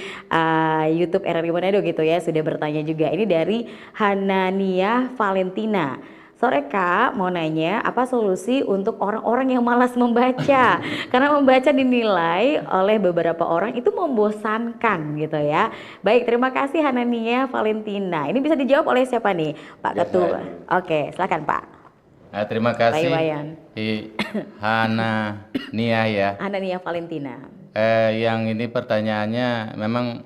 YouTube RRI Manado gitu ya, sudah bertanya juga. Ini dari Hanania Valentina. Sore Kak, mau nanya apa solusi untuk orang-orang yang malas membaca? Karena membaca dinilai oleh beberapa orang itu membosankan gitu ya. Baik, terima kasih Hanania Valentina. Ini bisa dijawab oleh siapa nih, Pak Ketua? Oke, silakan Pak. Terima kasih. Pak Iwayan. Hanania ya. Hanania Valentina. Yang ini pertanyaannya memang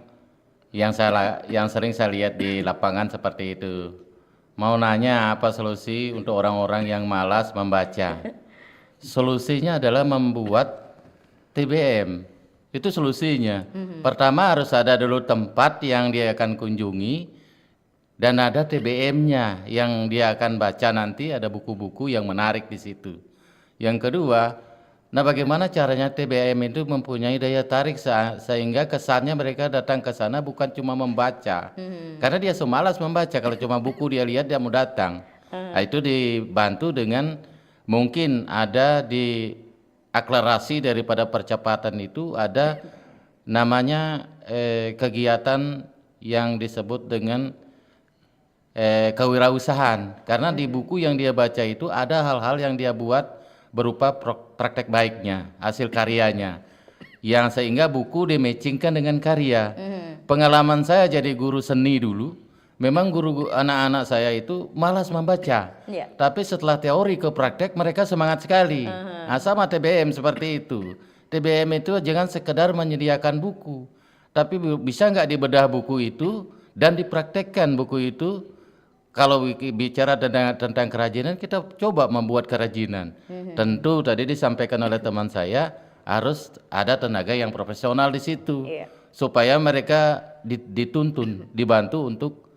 yang sering saya lihat di lapangan seperti itu. Mau nanya apa solusi untuk orang-orang yang malas membaca? Solusinya adalah membuat TBM. Itu solusinya. Pertama harus ada dulu tempat yang dia akan kunjungi dan ada TBM-nya yang dia akan baca nanti, ada buku-buku yang menarik di situ. Yang kedua, nah bagaimana caranya TBM itu mempunyai daya tarik sehingga kesannya mereka datang ke sana bukan cuma membaca. Karena dia semalas membaca, kalau cuma buku dia lihat dia mau datang. Nah, itu dibantu dengan mungkin ada di akselerasi daripada percepatan itu ada namanya kegiatan yang disebut dengan kewirausahaan. Karena di buku yang dia baca itu ada hal-hal yang dia buat berupa praktek baiknya, hasil karyanya, yang sehingga buku dimatchingkan dengan karya. Pengalaman saya jadi guru seni dulu, memang guru anak-anak saya itu malas membaca, tapi setelah teori ke praktek mereka semangat sekali. Nah, sama TBM seperti itu. TBM itu jangan sekedar menyediakan buku, tapi bisa nggak dibedah buku itu dan dipraktekkan buku itu. Kalau bicara tentang kerajinan, kita coba membuat kerajinan. Tentu tadi disampaikan oleh teman saya harus ada tenaga yang profesional di situ, supaya mereka dituntun, dibantu untuk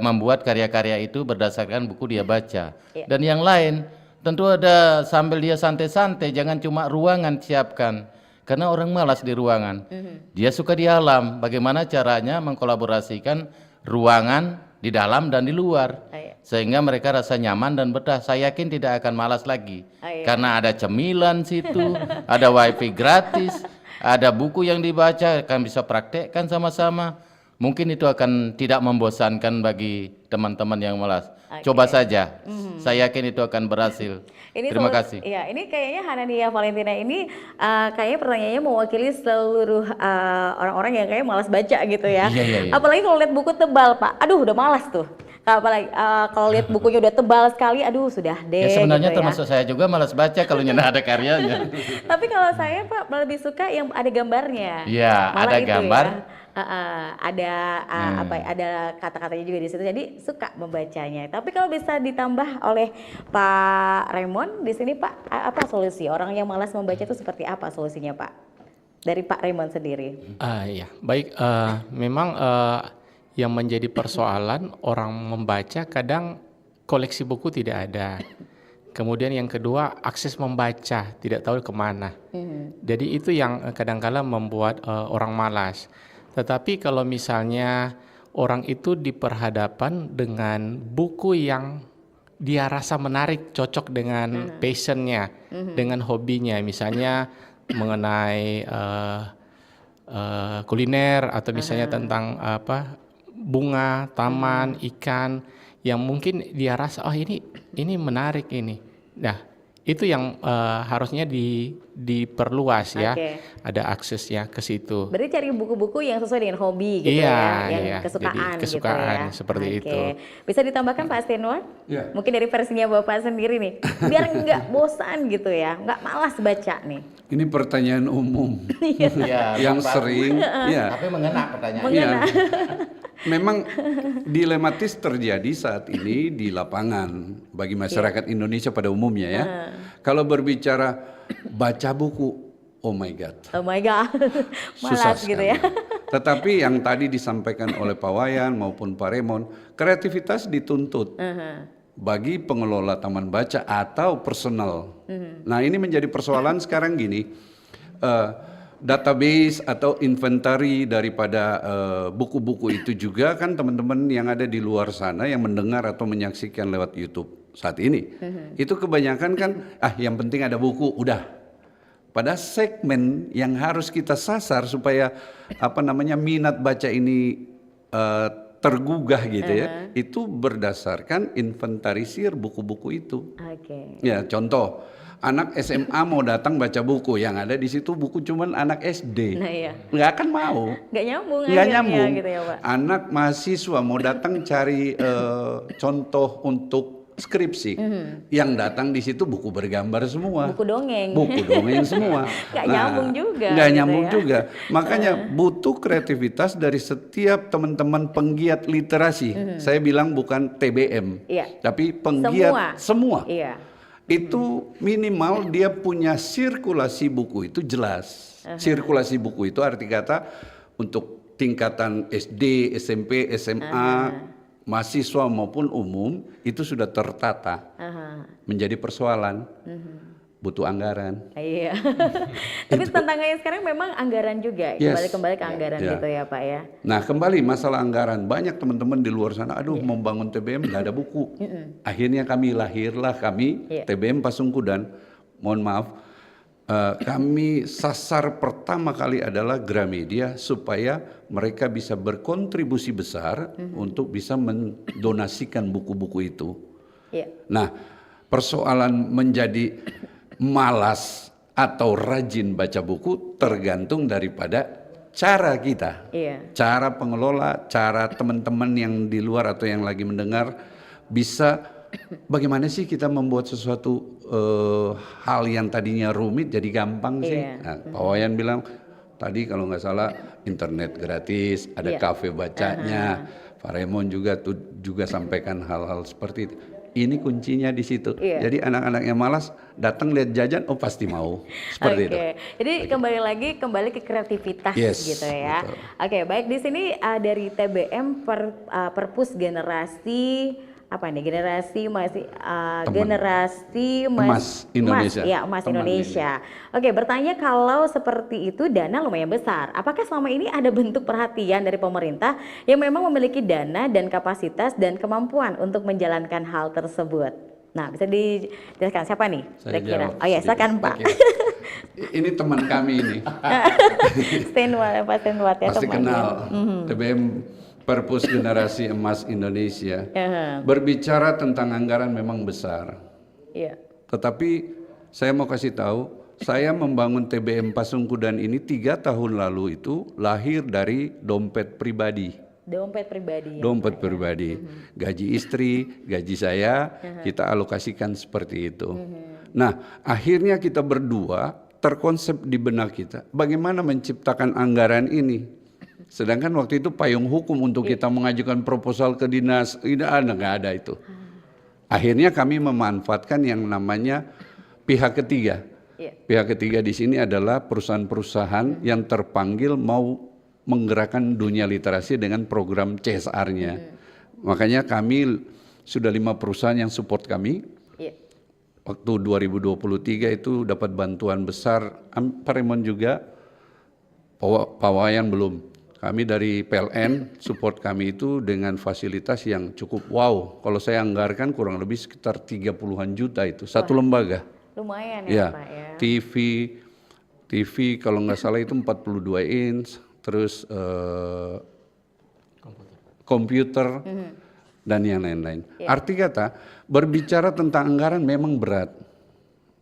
membuat karya-karya itu berdasarkan buku dia baca. Dan yang lain tentu ada sambil dia santai-santai, jangan cuma ruangan siapkan. Karena orang malas di ruangan, dia suka di alam. Bagaimana caranya mengkolaborasikan ruangan di dalam dan di luar, sehingga mereka rasa nyaman dan betah. Saya yakin tidak akan malas lagi, karena ada cemilan situ, ada wifi gratis, ada buku yang dibaca, akan bisa praktekkan sama-sama. Mungkin itu akan tidak membosankan bagi teman-teman yang malas. Coba saja, saya yakin itu akan berhasil. Terima kasih. Ya, ini kayaknya Hanania Valentina ini kayaknya pertanyaannya mewakili seluruh orang-orang yang kayak malas baca gitu ya. Apalagi kalau lihat buku tebal Pak, aduh udah malas tuh. Apalagi kalau lihat bukunya udah tebal sekali, aduh sudah deh. Ya sebenarnya gitu termasuk saya juga malas baca kalau nyana ada karyanya. Tapi kalau saya Pak lebih suka yang ada gambarnya. Iya, ada gambar. Ada ada kata-katanya juga di situ, jadi suka membacanya. Tapi kalau bisa ditambah oleh Pak Raymond di sini Pak, apa solusi orang yang malas membaca itu seperti apa solusinya Pak? Dari Pak Raymond sendiri. Ya, baik. Memang yang menjadi persoalan orang membaca kadang koleksi buku tidak ada. Kemudian yang kedua akses membaca tidak tahu kemana. Jadi itu yang kadang-kala membuat orang malas. Tetapi kalau misalnya orang itu diperhadapkan dengan buku yang dia rasa menarik, cocok dengan passionnya, dengan hobinya, misalnya mengenai kuliner atau misalnya tentang bunga, taman, ikan, yang mungkin dia rasa ini menarik ini. Nah, itu yang harusnya diperluas ya, ada aksesnya ke situ. Berarti cari buku-buku yang sesuai dengan hobi gitu yang kesukaan, jadi kesukaan gitu ya. seperti itu. Bisa ditambahkan Pak Stenward? Mungkin dari versinya Bapak sendiri nih, biar nggak bosan gitu ya, nggak malas baca nih. Ini pertanyaan umum yang sering, tapi mengena pertanyaannya. Mengena. memang dilematis terjadi saat ini di lapangan bagi masyarakat Indonesia pada umumnya ya. Kalau berbicara baca buku, oh my God. Oh my God, Susah malas gitu ya. Tetapi yang tadi disampaikan oleh Pak Wayan maupun Pak Remon, kreativitas dituntut bagi pengelola taman baca atau personal. Nah ini menjadi persoalan sekarang gini, database atau inventari daripada buku-buku itu juga kan teman-teman yang ada di luar sana yang mendengar atau menyaksikan lewat YouTube saat ini. Itu kebanyakan kan, yang penting ada buku, udah. Pada segmen yang harus kita sasar supaya minat baca ini tergugah gitu ya, itu berdasarkan inventarisir buku-buku itu. Ya contoh, anak SMA mau datang baca buku, yang ada di situ buku cuman anak SD, nggak akan mau, nggak nyambung, gitu ya Pak. Anak mahasiswa mau datang cari contoh untuk skripsi, yang datang di situ buku bergambar semua, buku dongeng semua, nggak nyambung juga, nggak gitu nyambung ya. juga. Makanya butuh kreativitas dari setiap teman-teman penggiat literasi. Saya bilang bukan TBM, tapi penggiat semua. Itu minimal dia punya sirkulasi buku itu jelas. Sirkulasi buku itu arti kata untuk tingkatan SD, SMP, SMA, mahasiswa maupun umum itu sudah tertata. Menjadi persoalan. Butuh anggaran. Iya. Tapi tantangannya sekarang memang anggaran juga, kembali ke anggaran gitu ya Pak ya. Nah kembali masalah anggaran, banyak teman-teman di luar sana, membangun TBM nggak ada buku. Akhirnya lahirlah kami TBM Pasungkudan. Mohon maaf, kami sasar pertama kali adalah Gramedia supaya mereka bisa berkontribusi besar untuk bisa mendonasikan buku-buku itu. Nah persoalan menjadi malas atau rajin baca buku tergantung daripada cara kita, cara pengelola, cara teman-teman yang di luar atau yang lagi mendengar bisa bagaimana sih kita membuat sesuatu hal yang tadinya rumit jadi gampang sih. Nah, Pak Wayan bilang tadi kalau nggak salah internet gratis, ada kafe bacanya. Pak Remon juga sampaikan hal-hal seperti itu. Ini kuncinya di situ. Jadi anak-anak yang malas datang lihat jajan, pasti mau. Seperti itu. Jadi kembali ke kreativitas gitu ya. Oke, baik, di sini dari TBM Perpus generasi generasi emas Indonesia. Emas Indonesia. Oke, bertanya kalau seperti itu dana lumayan besar. Apakah selama ini ada bentuk perhatian dari pemerintah yang memang memiliki dana dan kapasitas dan kemampuan untuk menjalankan hal tersebut? Nah, bisa dijelaskan siapa nih? Saya jawab. Oh ya, silakan Pak. Ini teman kami ini. Pak Stenwat ya, pasti kenal. TBM Perpus Generasi Emas Indonesia. Berbicara tentang anggaran memang besar. Tetapi saya mau kasih tahu, saya membangun TBM Pasungkudan ini 3 tahun lalu itu lahir dari dompet pribadi. Dompet pribadi. Gaji istri, gaji saya, kita alokasikan seperti itu. Nah, akhirnya kita berdua terkonsep di benak kita, bagaimana menciptakan anggaran ini. Sedangkan waktu itu payung hukum untuk kita mengajukan proposal ke dinas, nggak ada itu. Akhirnya kami memanfaatkan yang namanya pihak ketiga. Pihak ketiga di sini adalah perusahaan-perusahaan yang terpanggil mau menggerakkan dunia literasi dengan program CSR-nya. Makanya kami sudah 5 perusahaan yang support kami. Waktu 2023 itu dapat bantuan besar, Pak Remon juga, Pak Wayan belum. Kami dari PLN support kami itu dengan fasilitas yang cukup wow. Kalau saya anggarkan kurang lebih sekitar 30-an juta itu satu lembaga. Lumayan ya Pak ya. TV kalau nggak salah itu 42 inch, terus komputer dan yang lain-lain. Arti kata berbicara tentang anggaran memang berat.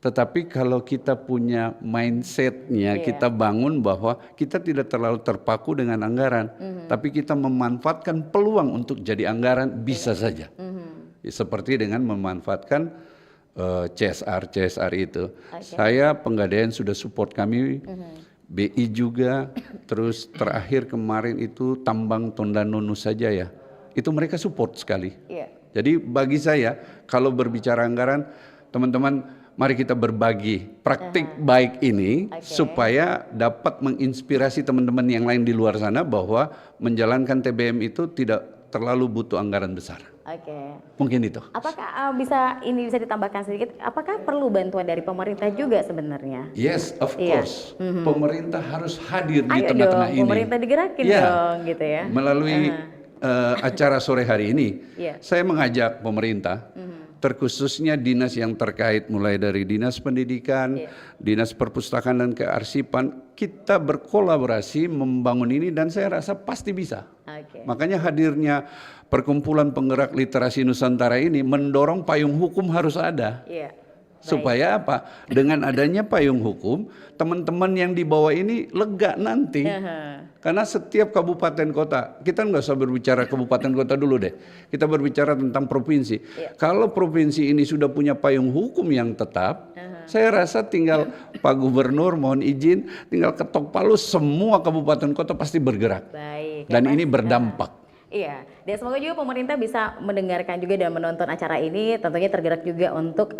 Tetapi kalau kita punya mindsetnya, kita bangun bahwa kita tidak terlalu terpaku dengan anggaran, tapi kita memanfaatkan peluang untuk jadi anggaran bisa saja. Seperti dengan memanfaatkan CSR itu. Saya Penggadaian sudah support kami BI juga, terus terakhir kemarin itu tambang Tondano Nusa Jaya. Itu mereka support sekali. Iya. Jadi bagi saya kalau berbicara anggaran, teman-teman mari kita berbagi praktik baik ini supaya dapat menginspirasi teman-teman yang lain di luar sana bahwa menjalankan TBM itu tidak terlalu butuh anggaran besar. Oke. Mungkin itu. Apakah bisa ditambahkan sedikit? Apakah perlu bantuan dari pemerintah juga sebenarnya? Yes, of Iya. course. Pemerintah harus hadir di Ayo tengah-tengah dong, ini. pemerintah digerakin Ya, dong, gitu ya. melalui acara sore hari ini, Iya. saya mengajak pemerintah, terkhususnya dinas yang terkait, mulai dari dinas pendidikan, dinas perpustakaan dan kearsipan, kita berkolaborasi membangun ini dan saya rasa pasti bisa. Oke. Makanya hadirnya perkumpulan penggerak literasi Nusantara ini mendorong payung hukum harus ada. Iya. Supaya apa? Dengan adanya payung hukum, teman-teman yang di bawah ini lega nanti. Karena setiap kabupaten kota, kita nggak usah berbicara kabupaten kota dulu deh. Kita berbicara tentang provinsi. Kalau provinsi ini sudah punya payung hukum yang tetap, saya rasa tinggal Pak Gubernur mohon izin, tinggal ketok palu, semua kabupaten kota pasti bergerak. Baik. Dan ini berdampak. Iya, dan semoga juga pemerintah bisa mendengarkan juga dan menonton acara ini, tentunya tergerak juga untuk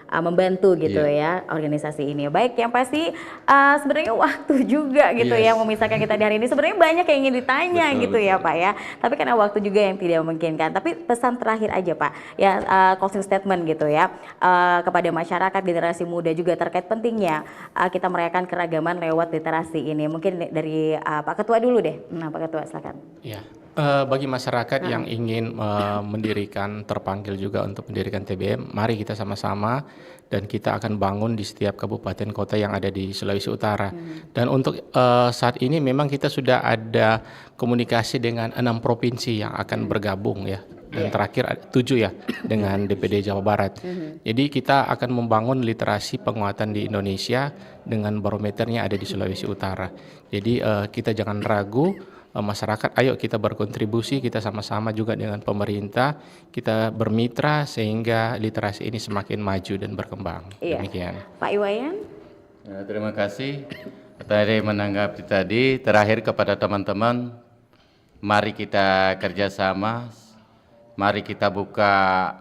membantu gitu ya organisasi ini. Baik, yang pasti sebenarnya waktu juga gitu ya memisahkan kita di hari ini. Sebenarnya banyak yang ingin ditanya gitu ya Pak ya, tapi karena waktu juga yang tidak memungkinkan. Tapi pesan terakhir aja Pak, ya closing statement gitu ya kepada masyarakat generasi muda juga terkait pentingnya kita merayakan keragaman lewat literasi ini. Mungkin dari Pak Ketua dulu deh. Nah Pak Ketua silakan. Ya. Bagi masyarakat yang ingin terpanggil juga untuk mendirikan TBM, mari kita sama-sama dan kita akan bangun di setiap kabupaten kota yang ada di Sulawesi Utara. Dan untuk saat ini memang kita sudah ada komunikasi dengan 6 provinsi yang akan bergabung ya. Dan terakhir 7 ya dengan DPD Jawa Barat. Jadi kita akan membangun literasi penguatan di Indonesia dengan barometernya ada di Sulawesi Utara. Jadi kita jangan ragu. Masyarakat, ayo kita berkontribusi, kita sama-sama juga dengan pemerintah, kita bermitra sehingga literasi ini semakin maju dan berkembang. Demikian. Pak Iwayan. Ya, terima kasih. Tadi menanggapi tadi, terakhir kepada teman-teman, mari kita kerjasama, mari kita buka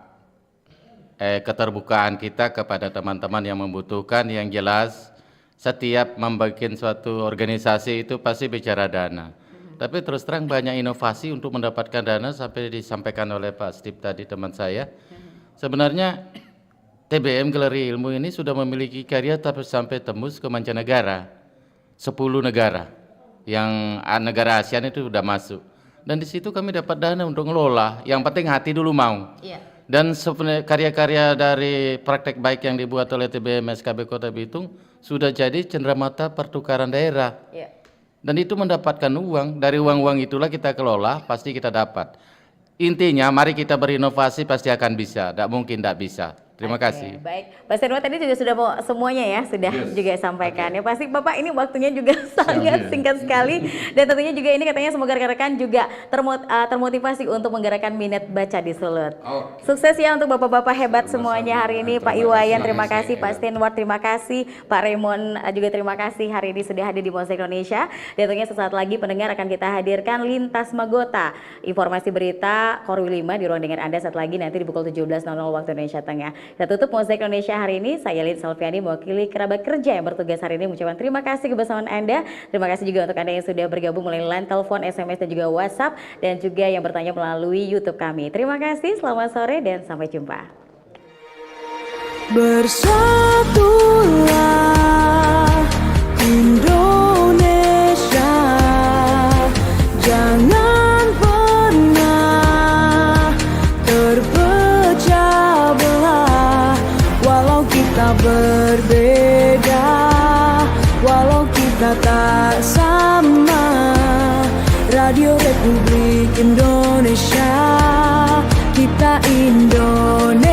keterbukaan kita kepada teman-teman yang membutuhkan. Yang jelas, setiap membuat suatu organisasi itu pasti bicara dana. Tapi terus terang banyak inovasi untuk mendapatkan dana sampai disampaikan oleh Pak Steve tadi teman saya. Sebenarnya TBM Galeri Ilmu ini sudah memiliki karya tapi sampai tembus ke mancanegara. 10 negara yang negara ASEAN itu sudah masuk. Dan di situ kami dapat dana untuk ngelola. Yang penting hati dulu mau. Dan karya-karya dari praktek baik yang dibuat oleh TBM SKB Kota Bitung sudah jadi cenderamata pertukaran daerah. Dan itu mendapatkan uang, dari uang-uang itulah kita kelola, pasti kita dapat. Intinya mari kita berinovasi pasti akan bisa, tidak mungkin tidak bisa. Terima kasih. Baik, Pak Senwa tadi juga sudah mau semuanya ya, sudah juga sampaikan. Ya pasti Bapak ini waktunya juga sangat singkat sekali. Dan tentunya juga ini katanya semoga rekan-rekan juga termotivasi untuk menggerakkan minat baca di Sulut. Sukses ya untuk Bapak-Bapak hebat semuanya hari ini. Pak Iwayan terima kasih, Pak Steinward terima kasih, Pak Raymond juga terima kasih hari ini sudah hadir di Mosaic Indonesia. Dan tentunya sesaat lagi pendengar akan kita hadirkan Lintas Magota. Informasi berita Korwil 5 di ruang dengan Anda saat lagi nanti di pukul 17.00 waktu Indonesia Tengah. Kita tutup Mosaic Indonesia hari ini. Saya Lin Salviani mewakili kerabat kerja yang bertugas hari ini mengucapkan terima kasih kebersamaan Anda. Terima kasih juga untuk Anda yang sudah bergabung melalui line telepon, SMS dan juga WhatsApp, dan juga yang bertanya melalui YouTube kami. Terima kasih, selamat sore dan sampai jumpa. Bersatulah Indonesia, jangan pernah terpecah belah. Walau kita berbeda, walau kita tak sama, Radio Republik Indonesia, kita Indonesia.